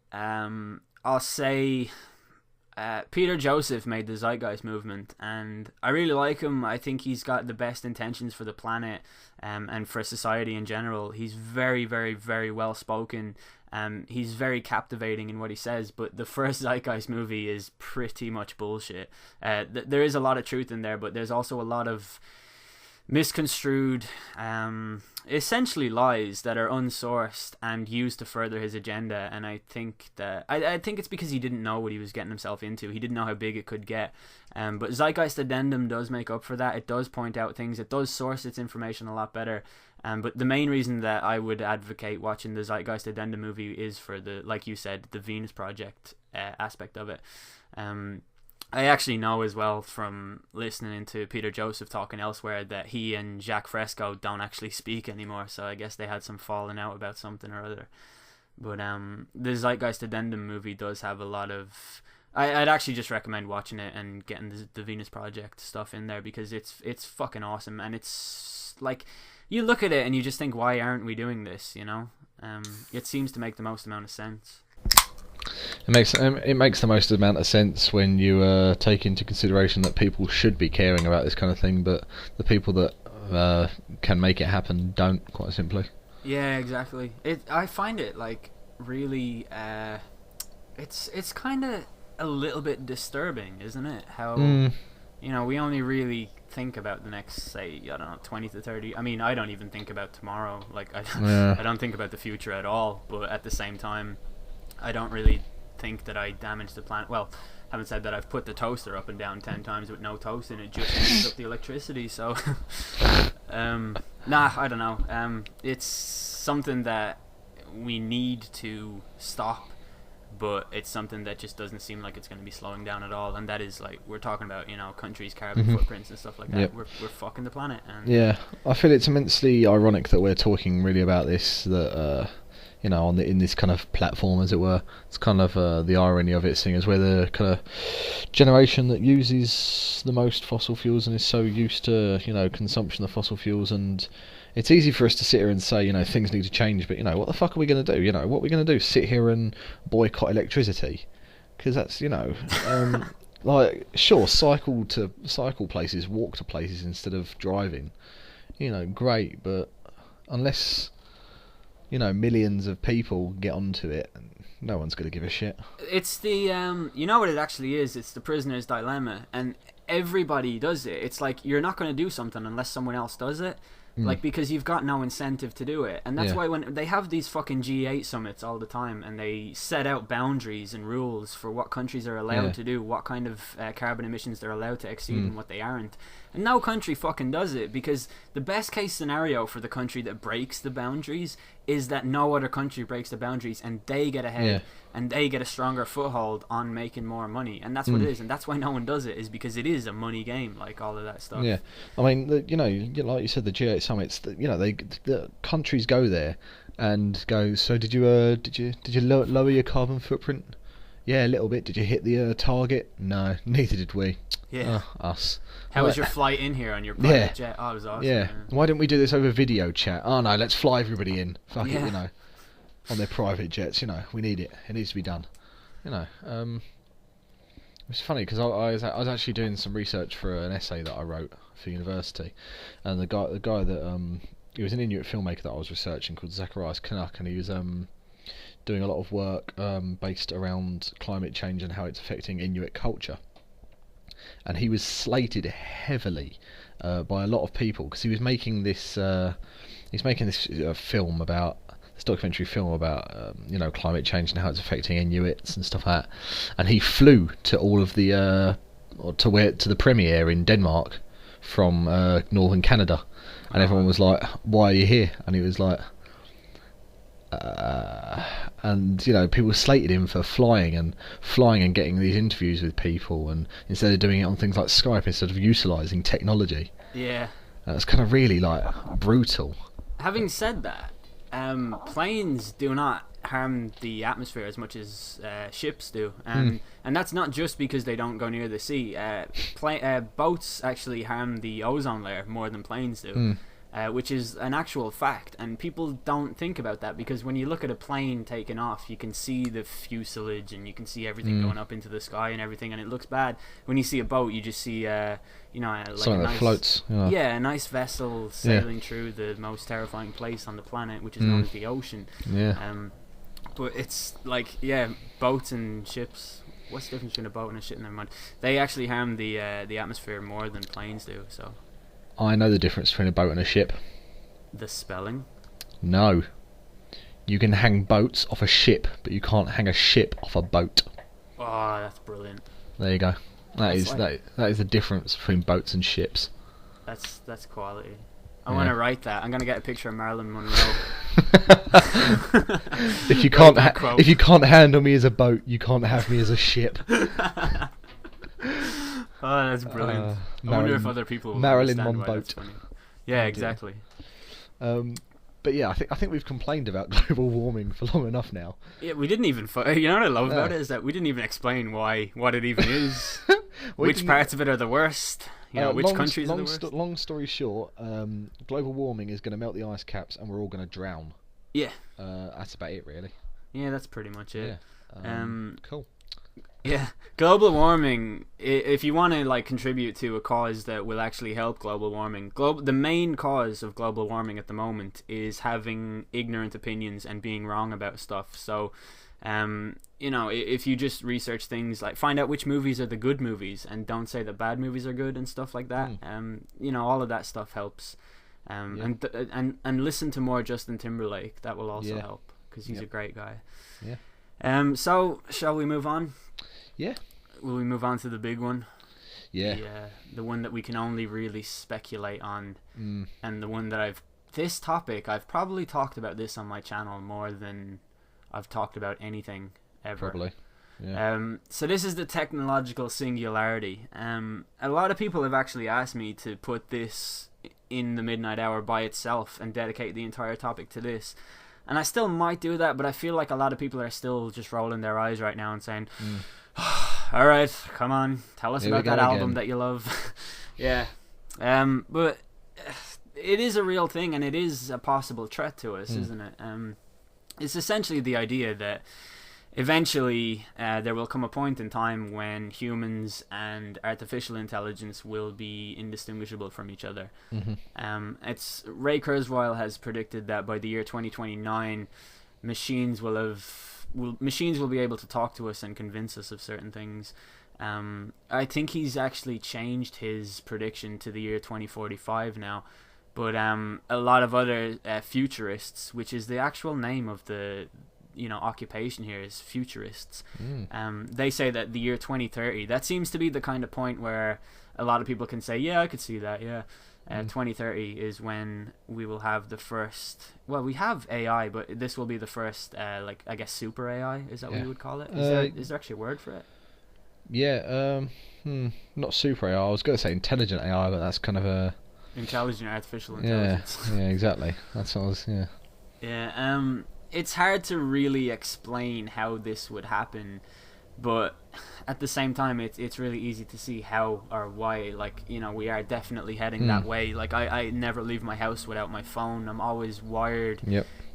A: I'll say Peter Joseph made the Zeitgeist movement, and I really like him. I think he's got the best intentions for the planet and for society in general. He's very, very, very well spoken. He's very captivating in what he says, but the first Zeitgeist movie is pretty much bullshit. There is a lot of truth in there, but there's also a lot of misconstrued, essentially lies that are unsourced and used to further his agenda. And I think that I think it's because he didn't know what he was getting himself into. He didn't know how big it could get. But Zeitgeist Addendum does make up for that. It does point out things. It does source its information a lot better. But the main reason that I would advocate watching the Zeitgeist Addendum movie is for the, like you said, the Venus Project aspect of it. I actually know as well from listening to Peter Joseph talking elsewhere that he and Jacques Fresco don't actually speak anymore, so I guess they had some falling out about something or other. But the Zeitgeist Addendum movie does have a lot of... I'd actually just recommend watching it and getting the Venus Project stuff in there, because it's fucking awesome, and it's like, you look at it and you just think, why aren't we doing this, It seems to make the most amount of sense.
B: It makes the most amount of sense when you take into consideration that people should be caring about this kind of thing, but the people that can make it happen don't, quite simply. Yeah,
A: exactly. I find it like really, it's kind of a little bit disturbing, isn't it? How we only really think about the next, say, 20 to 30. I mean, I don't even think about tomorrow. Like I don't think about the future at all. But at the same time, I don't really think that I damaged the planet. Well, having said that, I've put the toaster up and down 10 times with no toast in it, just uses up the electricity. So, I don't know. It's something that we need to stop, but it's something that just doesn't seem like it's going to be slowing down at all. And that is, like, we're talking about, countries' carbon footprints and stuff like that. Yep. We're fucking the planet. And
B: yeah, I feel it's immensely ironic that we're talking really about this, that in this kind of platform, as it were. It's kind of the irony of it, seeing as we're the kind of generation that uses the most fossil fuels and is so used to consumption of fossil fuels, and it's easy for us to sit here and say things need to change, but what the fuck are we going to do? What are we going to do? Sit here and boycott electricity? Because that's like, sure, cycle places, walk to places instead of driving. Great, but unless millions of people get onto it, no one's going to give a shit.
A: It's the what it actually is. It's the prisoner's dilemma, and everybody does it. It's like you're not going to do something unless someone else does it. Like, because you've got no incentive to do it. And that's why when they have these fucking G8 summits all the time, and they set out boundaries and rules for what countries are allowed to do, what kind of carbon emissions they're allowed to exceed and what they aren't. And no country fucking does it, because the best case scenario for the country that breaks the boundaries is that no other country breaks the boundaries, and they get ahead, and they get a stronger foothold on making more money. And that's what it is, and that's why no one does it, is because it is a money game, like all of that stuff.
B: Yeah, I mean, like you said, the G8 summits, the countries go there and go, so did you lower your carbon footprint? Yeah, a little bit. Did you hit the target? No, neither did we.
A: Yeah.
B: Us.
A: How was your flight in here on your private jet? Oh, it was awesome.
B: Yeah. Why didn't we do this over video chat? Oh no, let's fly everybody in. Fuck it, on their private jets. We need it. It needs to be done. It's funny because I was actually doing some research for an essay that I wrote for university, and the guy that he was an Inuit filmmaker that I was researching called Zacharias Canuck, and he was doing a lot of work based around climate change and how it's affecting Inuit culture. And he was slated heavily by a lot of people because he was making this film about this documentary film about climate change and how it's affecting Inuits and stuff like that. And he flew to all of the to the premiere in Denmark from northern Canada, and everyone was like, "Why are you here?" And he was like, and people slated him for flying and getting these interviews with people, and instead of doing it on things like Skype, instead of utilising technology.
A: Yeah.
B: It's kind of really brutal.
A: Having said that, planes do not harm the atmosphere as much as ships do, and that's not just because they don't go near the sea. Boats actually harm the ozone layer more than planes do. Which is an actual fact, and people don't think about that, because when you look at a plane taking off, you can see the fuselage and you can see everything going up into the sky and everything, and it looks bad. When you see a boat, you just see like
B: something that floats.
A: A nice vessel sailing through the most terrifying place on the planet, which is known as the ocean. But it's like, boats and ships. What's the difference between a boat and a ship? Never mind. They actually harm the atmosphere more than planes do. So.
B: I know the difference between a boat and a ship.
A: The spelling?
B: No. You can hang boats off a ship, but you can't hang a ship off a boat.
A: Oh, that's brilliant.
B: There you go. That is the difference between boats and ships.
A: That's quality. I want to write that. I'm gonna get a picture of Marilyn Monroe.
B: If you can't handle me as a boat, you can't have me as a ship.
A: Oh, that's brilliant. I wonder if other people will
B: Marilyn
A: understand why
B: Monboat.
A: that's funny. Yeah, exactly.
B: But yeah, I think we've complained about global warming for long enough now.
A: Yeah, we didn't even. You know what I love about it is that we didn't even explain what it even is. Which parts of it are the worst? Which countries are the worst?
B: Long story short, global warming is going to melt the ice caps, and we're all going to drown.
A: Yeah.
B: That's about it, really.
A: Yeah, that's pretty much it.
B: Yeah. Cool.
A: Yeah, global warming, if you want to contribute to a cause that will actually help global warming, the main cause of global warming at the moment is having ignorant opinions and being wrong about stuff. So, if you just research things, find out which movies are the good movies and don't say that bad movies are good and stuff like that, all of that stuff helps. And listen to more Justin Timberlake. That will also help, because he's a great guy.
B: Yeah.
A: So, shall we move on?
B: Yeah.
A: Will we move on to the big one?
B: Yeah.
A: The one that we can only really speculate on, and the one that this topic, I've probably talked about this on my channel more than I've talked about anything ever.
B: Probably. Yeah.
A: So this is the technological singularity. A lot of people have actually asked me to put this in the midnight hour by itself and dedicate the entire topic to this. And I still might do that, but I feel like a lot of people are still just rolling their eyes right now and saying, all right, come on, tell us about that album that you love. Yeah. But it is a real thing, and it is a possible threat to us, isn't it? It's essentially the idea that eventually there will come a point in time when humans and artificial intelligence will be indistinguishable from each other. It's Ray Kurzweil has predicted that by the year 2029, machines will be able to talk to us and convince us of certain things. I think he's actually changed his prediction to the year 2045 now. But a lot of other futurists, which is the actual name of the occupation here, is futurists. They say that the year 2030, that seems to be the kind of point where a lot of people can say, yeah, I could see that, yeah. 2030 is when we will have the first, well, we have AI, but this will be the first, like, I guess super AI, is that what you would call it? Is there actually a word for it?
B: Yeah, not super AI, I was going to say intelligent AI, but that's kind of a...
A: Intelligent artificial intelligence.
B: Yeah, exactly. That's what I was, yeah.
A: Yeah, it's hard to really explain how this would happen, but at the same time, it's really easy to see how or why. Like, we are definitely heading that way. Like, I never leave my house without my phone. I'm always wired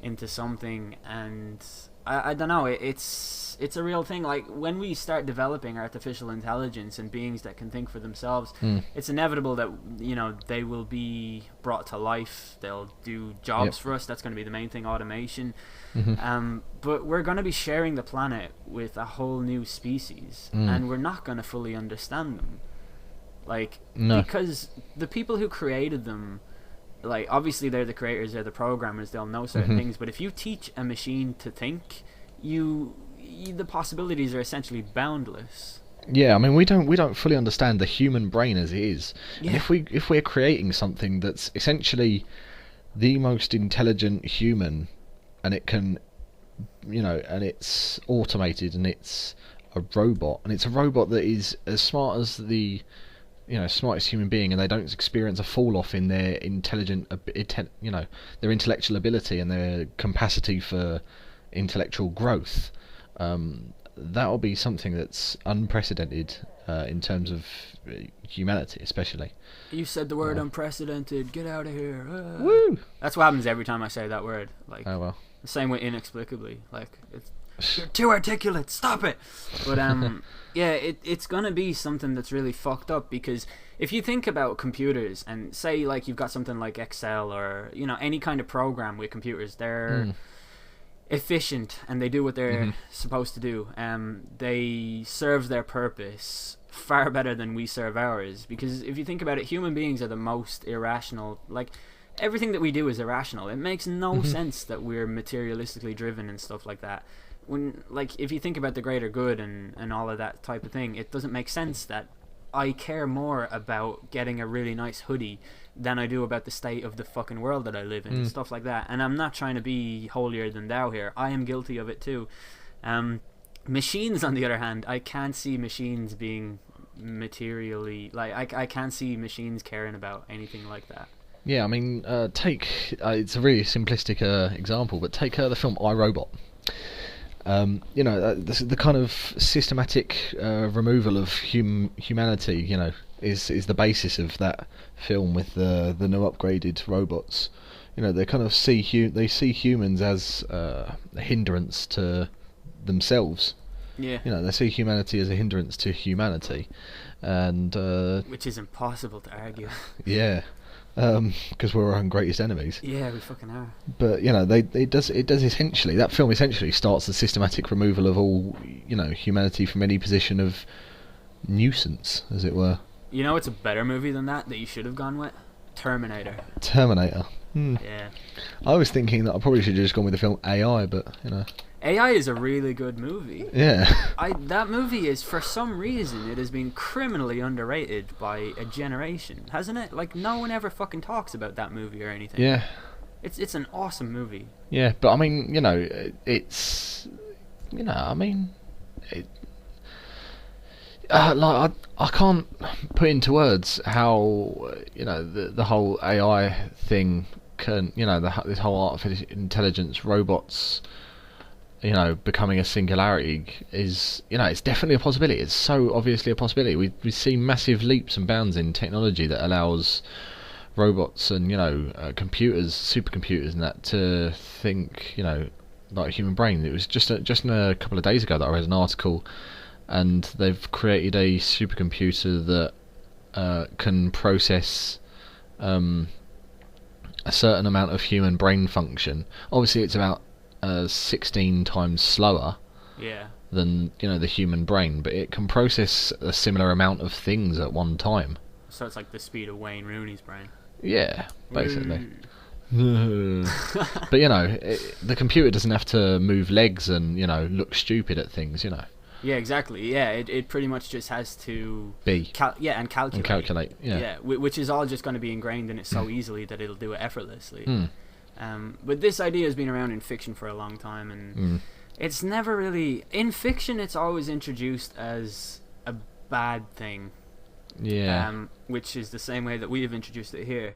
A: into something, and I don't know. It's a real thing. Like, when we start developing artificial intelligence and beings that can think for themselves, it's inevitable that they will be brought to life. They'll do jobs for us. That's going to be the main thing, automation. But we're going to be sharing the planet with a whole new species, and we're not going to fully understand them. Like, because the people who created them, like, obviously they're the creators, they're the programmers, they'll know certain things, but if you teach a machine to think, the possibilities are essentially boundless.
B: Yeah, I mean, we don't fully understand the human brain as it is.
A: Yeah.
B: And if we're creating something that's essentially the most intelligent human, and it can, and it's automated, and it's a robot, and it's a robot that is as smart as the smartest human being, and they don't experience a fall off in their their intellectual ability and their capacity for intellectual growth. That will be something that's unprecedented in terms of humanity, especially.
A: You said the word unprecedented. Get out of here.
B: Woo!
A: That's what happens every time I say that word. Like,
B: oh well.
A: The same way inexplicably. Like, you're too articulate. Stop it. But yeah, it's gonna be something that's really fucked up, because if you think about computers and say, like, you've got something like Excel or any kind of program with computers, they're efficient and they do what they're supposed to do. They serve their purpose far better than we serve ours, because if you think about it, human beings are the most irrational. Like, everything that we do is irrational. It makes no sense that we're materialistically driven and stuff like that. When, like, if you think about the greater good and all of that type of thing, it doesn't make sense that I care more about getting a really nice hoodie than I do about the state of the fucking world that I live in and stuff like that. And I'm not trying to be holier than thou here. I am guilty of it too. Machines, on the other hand, I can't see machines being materially, like, I can't see machines caring about anything like that.
B: Yeah, I mean, take it's a really simplistic example, but take the film I, Robot. The kind of systematic removal of humanity, is the basis of that film with the new upgraded robots. They kind of see humans as a hindrance to themselves.
A: Yeah.
B: They see humanity as a hindrance to humanity, and
A: which is impossible to argue.
B: Yeah. Because we're our own greatest enemies.
A: Yeah, we fucking are.
B: But it does essentially, that film essentially starts the systematic removal of all humanity from any position of nuisance, as it were.
A: It's a better movie than that you should have gone with? Terminator.
B: Yeah. I was thinking that I probably should have just gone with the film AI, but
A: AI is a really good movie.
B: Yeah.
A: That movie is, for some reason, it has been criminally underrated by a generation, hasn't it? Like, no one ever fucking talks about that movie or anything.
B: Yeah.
A: It's an awesome movie.
B: Yeah, but I mean, it's, I can't put into words how the whole AI thing can, this whole artificial intelligence, robots, becoming a singularity is, it's definitely a possibility. It's so obviously a possibility. We see massive leaps and bounds in technology that allows robots and computers, supercomputers, and that to think, like a human brain. It was just a couple of days ago that I read an article, and they've created a supercomputer that can process a certain amount of human brain function. Obviously, it's about 16 times slower than the human brain, but it can process a similar amount of things at one time.
A: So it's like the speed of Wayne Rooney's brain.
B: Yeah, basically. But the computer doesn't have to move legs and look stupid at things.
A: Yeah, exactly. Yeah, it pretty much just has to
B: be
A: and calculate.
B: Yeah,
A: which is all just going to be ingrained in it so easily that it'll do it effortlessly. But this idea has been around in fiction for a long time, and it's never really in fiction. It's always introduced as a bad thing.
B: Yeah.
A: Which is the same way that we have introduced it here.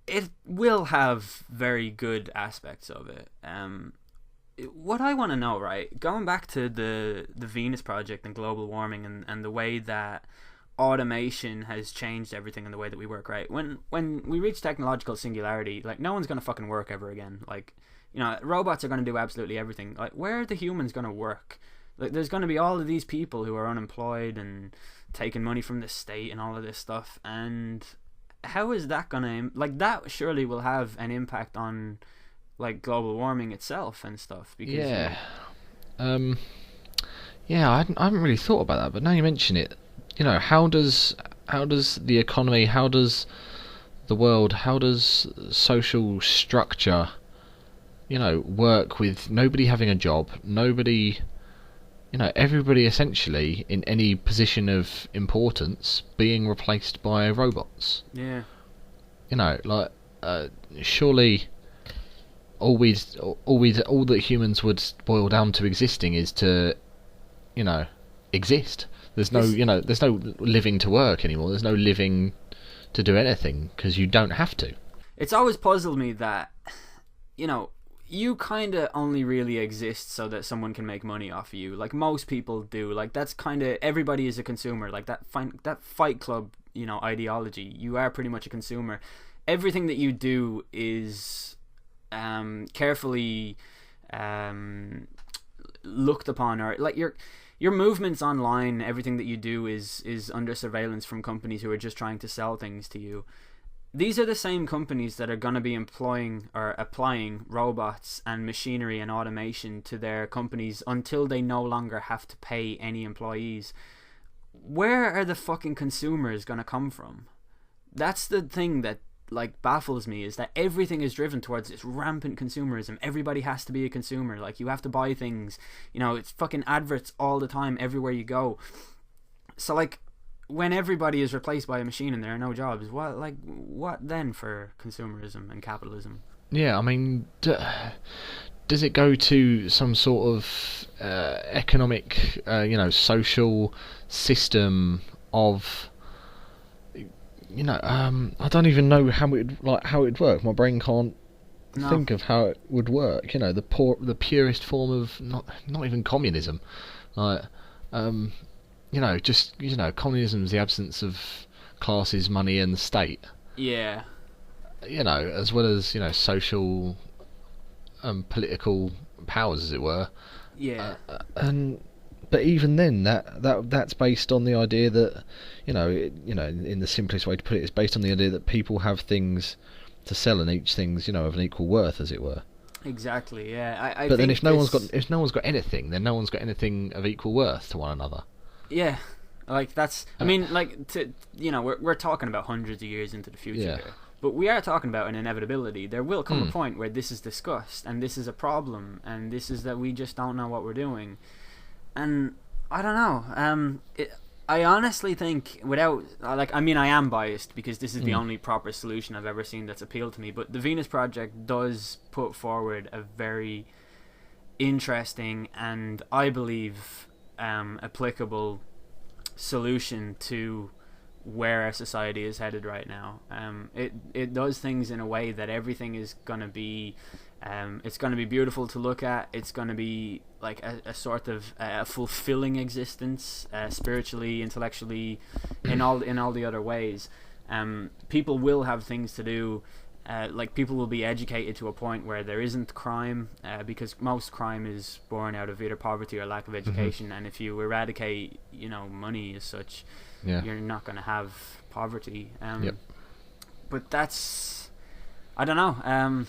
A: It will have very good aspects of it. What I want to know, right, going back to the Venus Project and global warming and the way that automation has changed everything in the way that we work, right? When we reach technological singularity, like, no one's going to fucking work ever again. Like, robots are going to do absolutely everything. Like, where are the humans going to work? Like, there's going to be all of these people who are unemployed and taking money from the state and all of this stuff, and how is that going to... Like, that surely will have an impact on... like global warming itself and stuff. Because
B: I haven't really thought about that, but now you mention it, how does the economy, how does the world, how does social structure, work with nobody having a job, nobody, everybody essentially in any position of importance being replaced by robots?
A: Yeah.
B: Surely all that humans would boil down to existing is to, exist. There's no, there's no living to work anymore. There's no living to do anything because you don't have to.
A: It's always puzzled me that, you kind of only really exist so that someone can make money off of you. Like most people do. Like that's kind of, everybody is a consumer. Like that Fight Club, ideology. You are pretty much a consumer. Everything that you do is carefully looked upon, or like your movements online, everything that you do is under surveillance from companies who are just trying to sell things to you. These are the same companies that are going to be employing or applying robots and machinery and automation to their companies until they no longer have to pay any employees. Where are the fucking consumers going to come from? That's the thing that like baffles me, is that everything is driven towards this rampant consumerism. Everybody has to be a consumer. Like, you have to buy things, it's fucking adverts all the time everywhere you go. So like, when everybody is replaced by a machine and there are no jobs, what then for consumerism and capitalism?
B: Yeah, I mean, does it go to some sort of economic social system of I don't even know how it'd work. My brain can't think of how it would work. The purest form of not even communism. Like, communism is the absence of classes, money, and the state.
A: Yeah.
B: As well as social, political powers, as it were.
A: Yeah.
B: But even then, that's based on the idea that, in the simplest way to put it, it's based on the idea that people have things to sell, and each thing's, of an equal worth, as it were.
A: Exactly. Yeah.
B: But then, if no one's got anything, then no one's got anything of equal worth to one another.
A: Yeah. Like that's. I mean, like we're talking about hundreds of years into the future.
B: Yeah.
A: Here. But we are talking about an inevitability. There will come a point where this is discussed, and this is a problem, and this is that we just don't know what we're doing. And I don't know. I honestly think, I am biased because this is the only proper solution I've ever seen that's appealed to me. But the Venus Project does put forward a very interesting and, I believe, applicable solution to where our society is headed right now. It does things in a way that everything is going to be... it's going to be beautiful to look at. It's going to be like a sort of a fulfilling existence, spiritually, intellectually, in all the other ways. People will have things to do. Like, people will be educated to a point where there isn't crime, because most crime is born out of either poverty or lack of education. And if you eradicate, money as such, you're not going to have poverty. But that's, I don't know.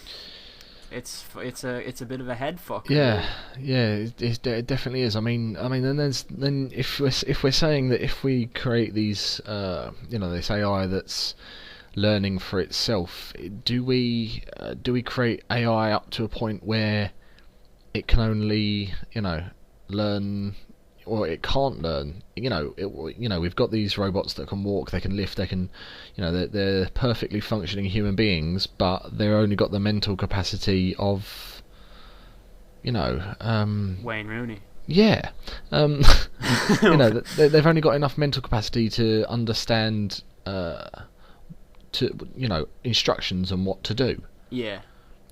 A: it's a bit of a head fuck.
B: Yeah, yeah, it definitely is. I mean, then if we're saying that if we create these, this AI that's learning for itself, do we create AI up to a point where it can only learn, or it can't learn? We've got these robots that can walk, they can lift, they can, they're perfectly functioning human beings, but they've only got the mental capacity of
A: Wayne Rooney.
B: Yeah, they've only got enough mental capacity to understand, instructions on what to do.
A: Yeah.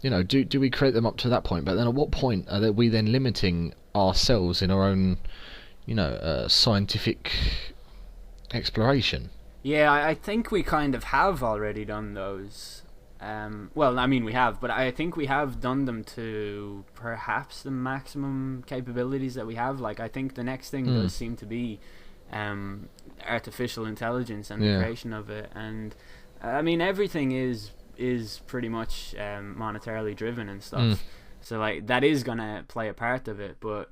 B: Do we create them up to that point? But then, at what point are we then limiting ourselves in our own, scientific exploration?
A: Yeah, I think we kind of have already done those. Well, I mean, we have, but I think we have done them to perhaps the maximum capabilities that we have. Like, I think the next thing does seem to be artificial intelligence and the creation of it. And I mean, everything is pretty much monetarily driven and stuff. So like that is gonna play a part of it. But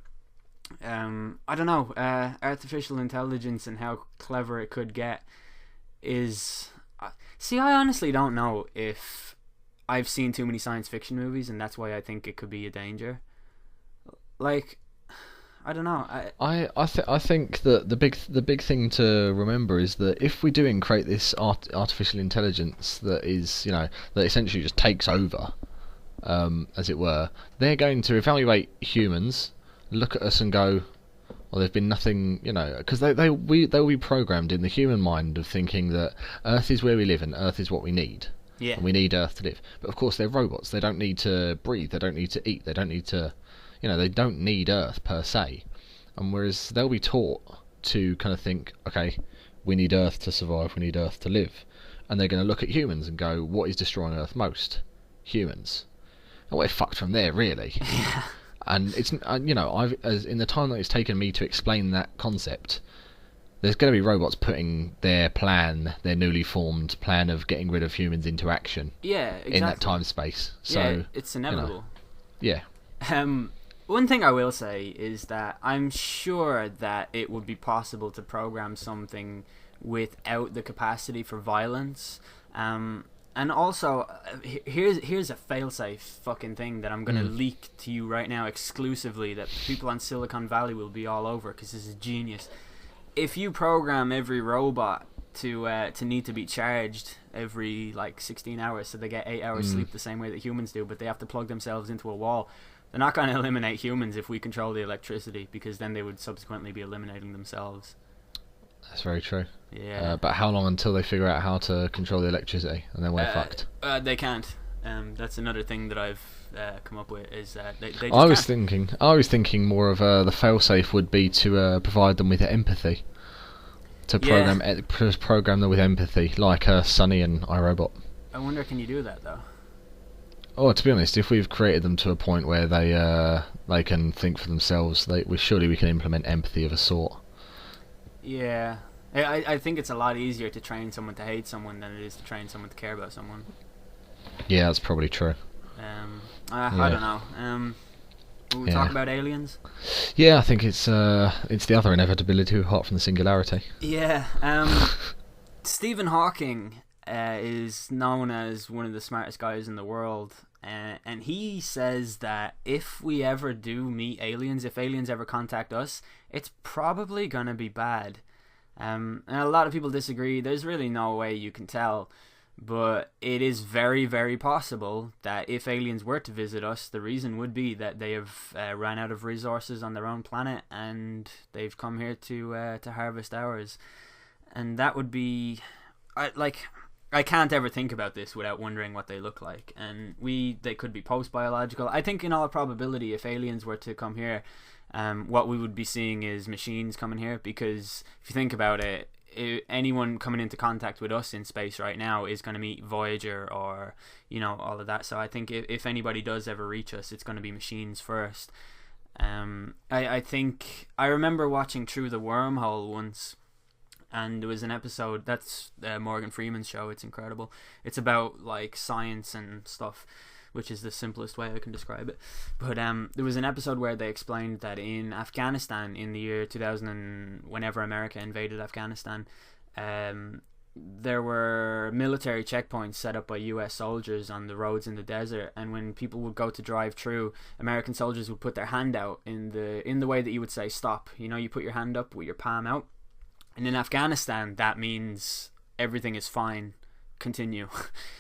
A: I don't know. Artificial intelligence and how clever it could get is. See, I honestly don't know if I've seen too many science fiction movies, and that's why I think it could be a danger. Like, I don't know.
B: I think that the big thing to remember is that if we do create this artificial intelligence that is that essentially just takes over, as it were, they're going to evaluate humans, look at us and go, well, there's been nothing, because they'll be programmed in the human mind of thinking that Earth is where we live and Earth is what we need.
A: Yeah.
B: And we need Earth to live. But of course they're robots. They don't need to breathe. They don't need to eat. They don't need to, they don't need Earth per se. And whereas they'll be taught to kind of think, okay, we need Earth to survive. We need Earth to live. And they're going to look at humans and go, what is destroying Earth most? Humans. And we're fucked from there, really. And it's in the time that it's taken me to explain that concept, there's going to be robots putting their newly formed plan of getting rid of humans into action.
A: Yeah, exactly.
B: In that time space. So
A: yeah, it's inevitable.
B: Yeah.
A: One thing I will say is that I'm sure that it would be possible to program something without the capacity for violence. And also, here's a failsafe fucking thing that I'm going to leak to you right now exclusively that people on Silicon Valley will be all over because this is genius. If you program every robot to need to be charged every 16 hours so they get 8 hours sleep the same way that humans do, but they have to plug themselves into a wall, they're not going to eliminate humans if we control the electricity, because then they would subsequently be eliminating themselves.
B: That's very true.
A: Yeah.
B: But how long until they figure out how to control the electricity, and then we're fucked?
A: They can't. That's another thing that I've come up with is that they just
B: I was thinking more of the failsafe would be to provide them with empathy, to program them with empathy, like Sunny and iRobot.
A: I wonder, can you do that though?
B: Oh, to be honest, if we've created them to a point where they can think for themselves, surely we can implement empathy of a sort.
A: Yeah, I think it's a lot easier to train someone to hate someone than it is to train someone to care about someone.
B: Yeah, that's probably true.
A: I don't know. Will we talk about aliens?
B: Yeah, I think it's the other inevitability apart from the singularity.
A: Yeah. Stephen Hawking is known as one of the smartest guys in the world, and he says that if we ever do meet aliens, if aliens ever contact us, it's probably gonna be bad. And a lot of people disagree. There's really no way you can tell, but it is very, very possible that if aliens were to visit us, the reason would be that they have ran out of resources on their own planet and they've come here to harvest ours. And that would be, I can't ever think about this without wondering what they look like. And they could be post-biological. I think in all probability, if aliens were to come here, what we would be seeing is machines coming here, because if you think about it, anyone coming into contact with us in space right now is going to meet Voyager or all of that. So I think if anybody does ever reach us, it's going to be machines first. I think I remember watching Through the Wormhole once, and there was an episode that's Morgan Freeman's show. It's incredible. It's about science and stuff, which is the simplest way I can describe it. But there was an episode where they explained that in Afghanistan in the year 2000, whenever America invaded Afghanistan, there were military checkpoints set up by US soldiers on the roads in the desert, and when people would go to drive through, American soldiers would put their hand out in the way that you would say stop. You know, you put your hand up with your palm out. And in Afghanistan, that means everything is fine, continue.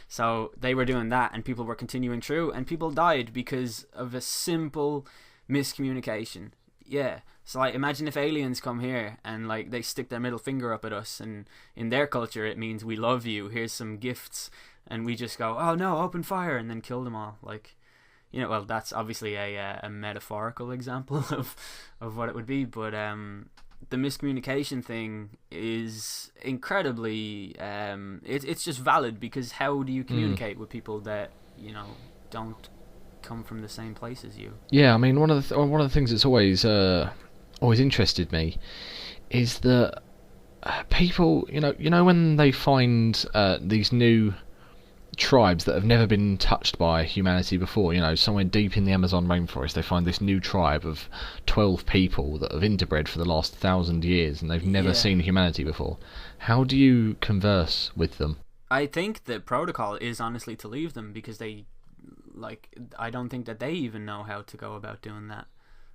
A: So they were doing that, and people were continuing through, and people died because of a simple miscommunication. Yeah. So like, imagine if aliens come here and like they stick their middle finger up at us, and in their culture it means we love you, here's some gifts, and we just go, oh no, open fire, and then kill them all. Like, you know, well, that's obviously a metaphorical example of what it would be, but the miscommunication thing is incredibly it's just valid, because how do you communicate with people that, you know, don't come from the same place as you?
B: Yeah, I mean, one of the things that's always interested me is that people, you know, when they find these new tribes that have never been touched by humanity before, you know, somewhere deep in the Amazon rainforest, they find this new tribe of 12 people that have interbred for the last 1,000 years, and they've never seen humanity before. How do you converse with them?
A: I think the protocol is honestly to leave them, because they, like, I don't think that they even know how to go about doing that.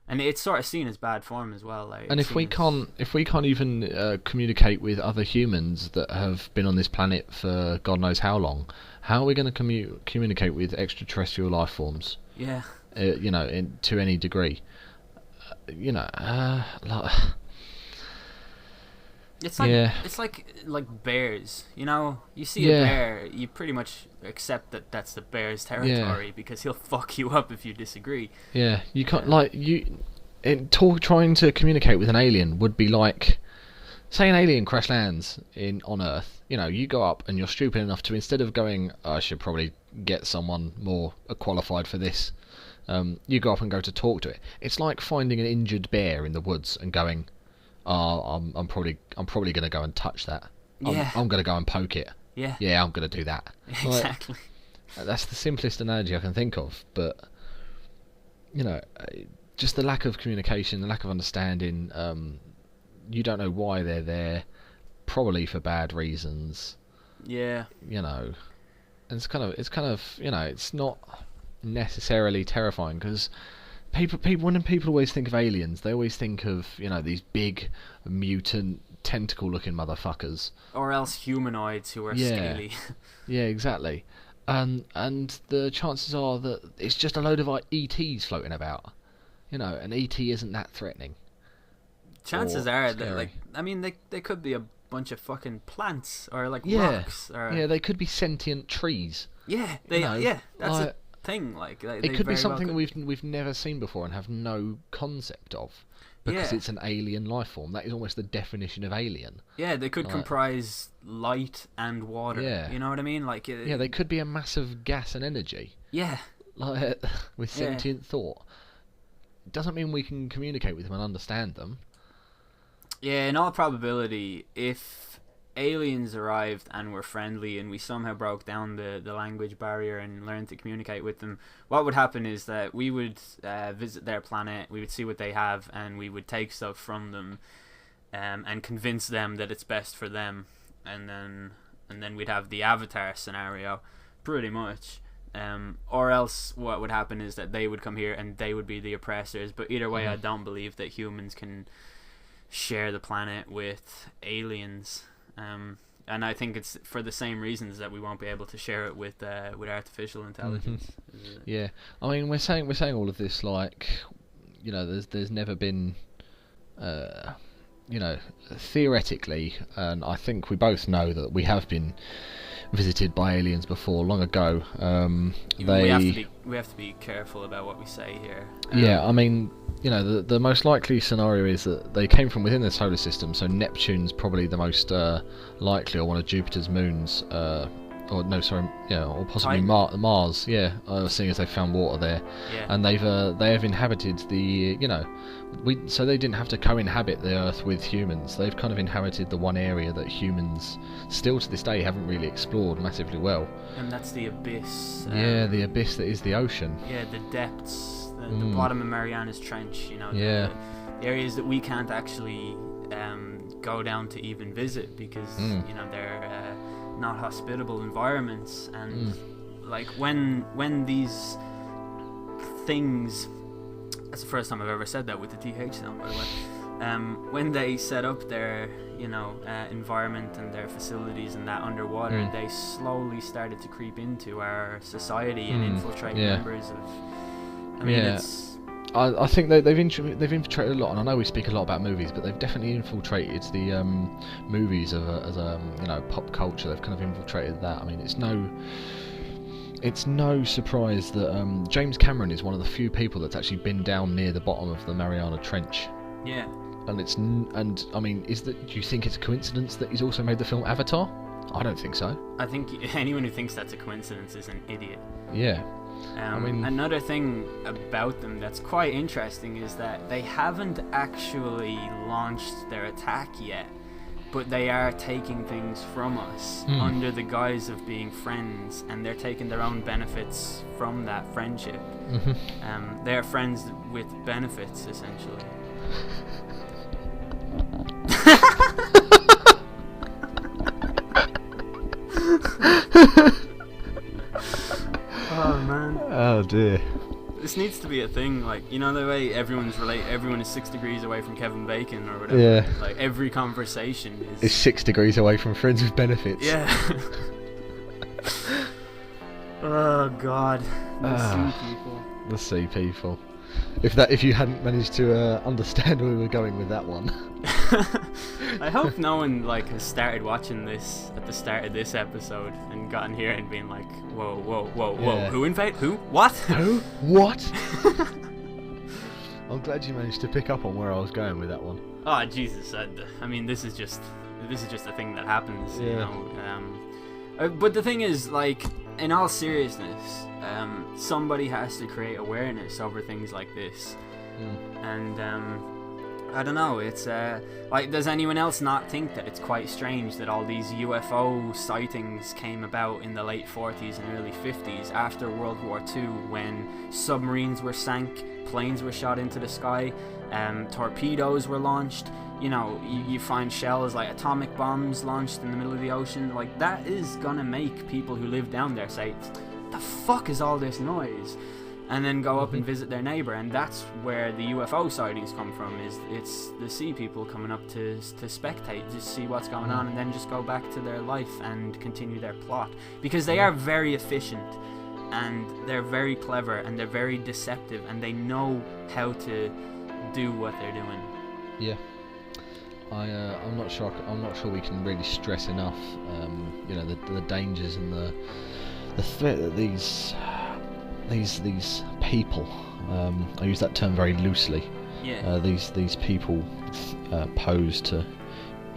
A: And it's sort of seen as bad form as well. Like,
B: and if we can't even communicate with other humans that have been on this planet for God knows how long, how are we going to communicate with extraterrestrial life forms?
A: Yeah.
B: You know, to any degree. You know, like,
A: it's like bears. You know, you see a bear, you pretty much accept that that's the bear's territory, because he'll fuck you up if you disagree.
B: Yeah, you can't trying to communicate with an alien would be like, say an alien crash lands on Earth. You know, you go up and you're stupid enough to, instead of going, I should probably get someone more qualified for this, you go up and go to talk to it. It's like finding an injured bear in the woods and going, I'm probably going to go and touch that. I'm going to go and poke it. Yeah, I'm going to do that.
A: Exactly.
B: Like, that's the simplest analogy I can think of, but you know, just the lack of communication, the lack of understanding. You don't know why they're there, probably for bad reasons.
A: Yeah.
B: You know, and it's kind of you know, it's not necessarily terrifying, because when people always think of aliens, they always think of, you know, these big mutant tentacle looking motherfuckers,
A: or else humanoids who are scaly.
B: Yeah, exactly. And the chances are that it's just a load of ETs floating about. You know, an ET isn't that threatening.
A: Chances are that, like, I mean, they could be a bunch of fucking plants, or like rocks, or
B: they could be sentient trees.
A: Yeah, that's a thing. Like,
B: it could be something we've never seen before and have no concept of, because it's an alien life form. That is almost the definition of alien. Yeah,
A: they could comprise light and water. Yeah, you know what I mean? Like,
B: they could be a massive gas and energy.
A: Yeah,
B: like with sentient thought. It doesn't mean we can communicate with them and understand them.
A: Yeah, in all probability, if aliens arrived and were friendly and we somehow broke down the language barrier and learned to communicate with them, what would happen is that we would visit their planet, we would see what they have, and we would take stuff from them and convince them that it's best for them, and then we'd have the Avatar scenario, pretty much. Or else what would happen is that they would come here and they would be the oppressors. But either way, I don't believe that humans can share the planet with aliens, and I think it's for the same reasons that we won't be able to share it with artificial intelligence.
B: Yeah, I mean, we're saying all of this like, you know, there's never been, you know, theoretically, and I think we both know that we have been visited by aliens before, long ago.
A: We have to be careful about what we say here.
B: Yeah, I mean, you know, the most likely scenario is that they came from within the solar system, so Neptune's probably the most likely, or one of Jupiter's moons, or no, sorry, yeah, or possibly
A: Titan?
B: Mars, yeah, seeing as they found water there,
A: Yeah.
B: and they have inhabited the, so they didn't have to co-inhabit the Earth with humans. They've kind of inhabited the one area that humans still to this day haven't really explored massively well.
A: And that's the abyss.
B: The abyss that is the ocean.
A: Yeah, the depths, the bottom of Mariana's Trench.
B: Yeah.
A: The areas that we can't actually go down to even visit because they're not hospitable environments, and like when these things, that's the first time I've ever said that with the TH sound, by the way. When they set up their environment and their facilities and that underwater, they slowly started to creep into our society and infiltrate members of. It's.
B: I think they've infiltrated a lot, and I know we speak a lot about movies, but they've definitely infiltrated the movies as a pop culture. They've kind of infiltrated that. I mean, it's no surprise that James Cameron is one of the few people that's actually been down near the bottom of the Mariana Trench.
A: Yeah.
B: And I mean, do you think it's a coincidence that he's also made the film Avatar? I don't think so.
A: I think anyone who thinks that's a coincidence is an idiot.
B: Yeah.
A: Another thing about them that's quite interesting is that they haven't actually launched their attack yet, but they are taking things from us under the guise of being friends, and they're taking their own benefits from that friendship. They're friends with benefits, essentially. Oh man.
B: Oh dear.
A: This needs to be a thing, like, the way everyone is 6 degrees away from Kevin Bacon or whatever.
B: Yeah.
A: Like every conversation
B: is 6 degrees away from friends with benefits.
A: Yeah. Oh god. The sea people.
B: If you hadn't managed to understand where we were going with that one.
A: I hope no one has started watching this at the start of this episode and gotten here and being like, whoa,
B: Yeah.
A: who invade? Who? What?
B: Who? What? I'm glad you managed to pick up on where I was going with that one.
A: Oh Jesus! I mean, this is just a thing that happens, But the thing is, in all seriousness, somebody has to create awareness over things like this, and I don't know. It's does anyone else not think that it's quite strange that all these UFO sightings came about in the late 40s and early 50s after World War II, when submarines were sank, planes were shot into the sky, torpedoes were launched. You find shells like atomic bombs launched in the middle of the ocean. That is gonna make people who live down there say, "The fuck is all this noise?" And then go up and visit their neighbor, and that's where the UFO sightings come from. It's the sea people coming up to spectate, just see what's going on, and then just go back to their life and continue their plot, because they are very efficient, and they're very clever, and they're very deceptive, and they know how to do what they're doing.
B: Yeah. I'm not sure we can really stress enough, the dangers and the threat that these people, I use that term very loosely.
A: Yeah.
B: These people pose to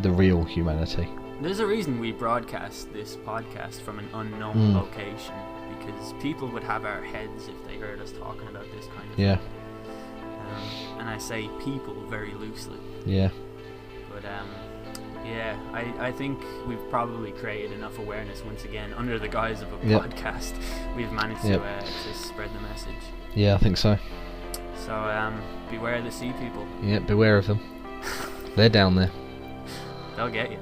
B: the real humanity.
A: There's a reason we broadcast this podcast from an unknown location, because people would have our heads if they heard us talking about this kind of thing. And I say people very loosely.
B: Yeah.
A: But I think we've probably created enough awareness once again under the guise of a podcast. We've managed to spread the message.
B: Yeah, I think so.
A: So beware of the sea people.
B: Yeah, beware of them. They're down there.
A: They'll get you.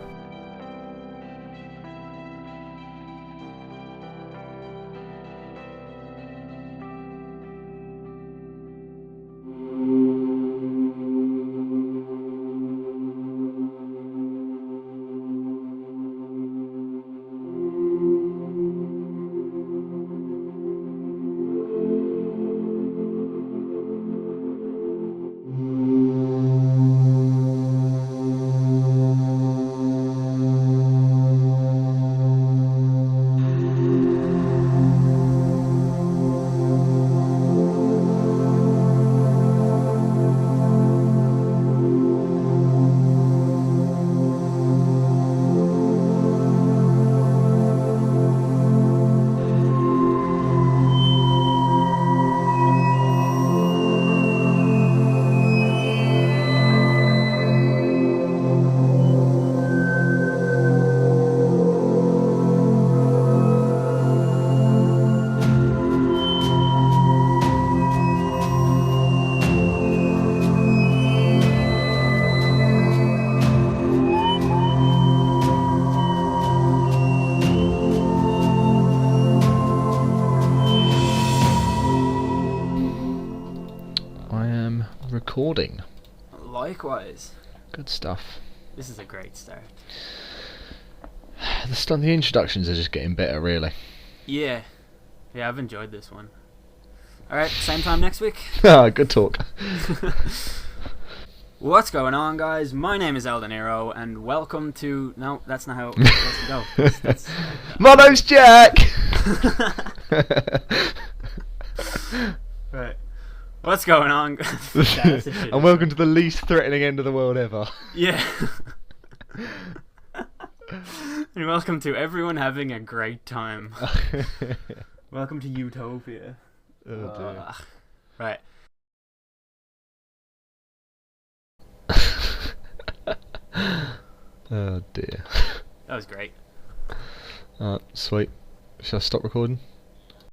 B: recording.
A: Likewise.
B: Good stuff.
A: This is a great start.
B: The introductions are just getting better, really.
A: Yeah, I've enjoyed this one. Alright, same time next week.
B: Good talk.
A: What's going on, guys? My name is Eldeniro, and welcome to... No, that's not how it's supposed to go. That's
B: My name's Jack!
A: Right. What's going on?
B: And welcome to the least threatening end of the world ever.
A: Yeah. And welcome to everyone having a great time. Welcome to Utopia.
B: Oh dear.
A: Right.
B: Oh dear.
A: That was great.
B: Sweet. Shall I stop recording?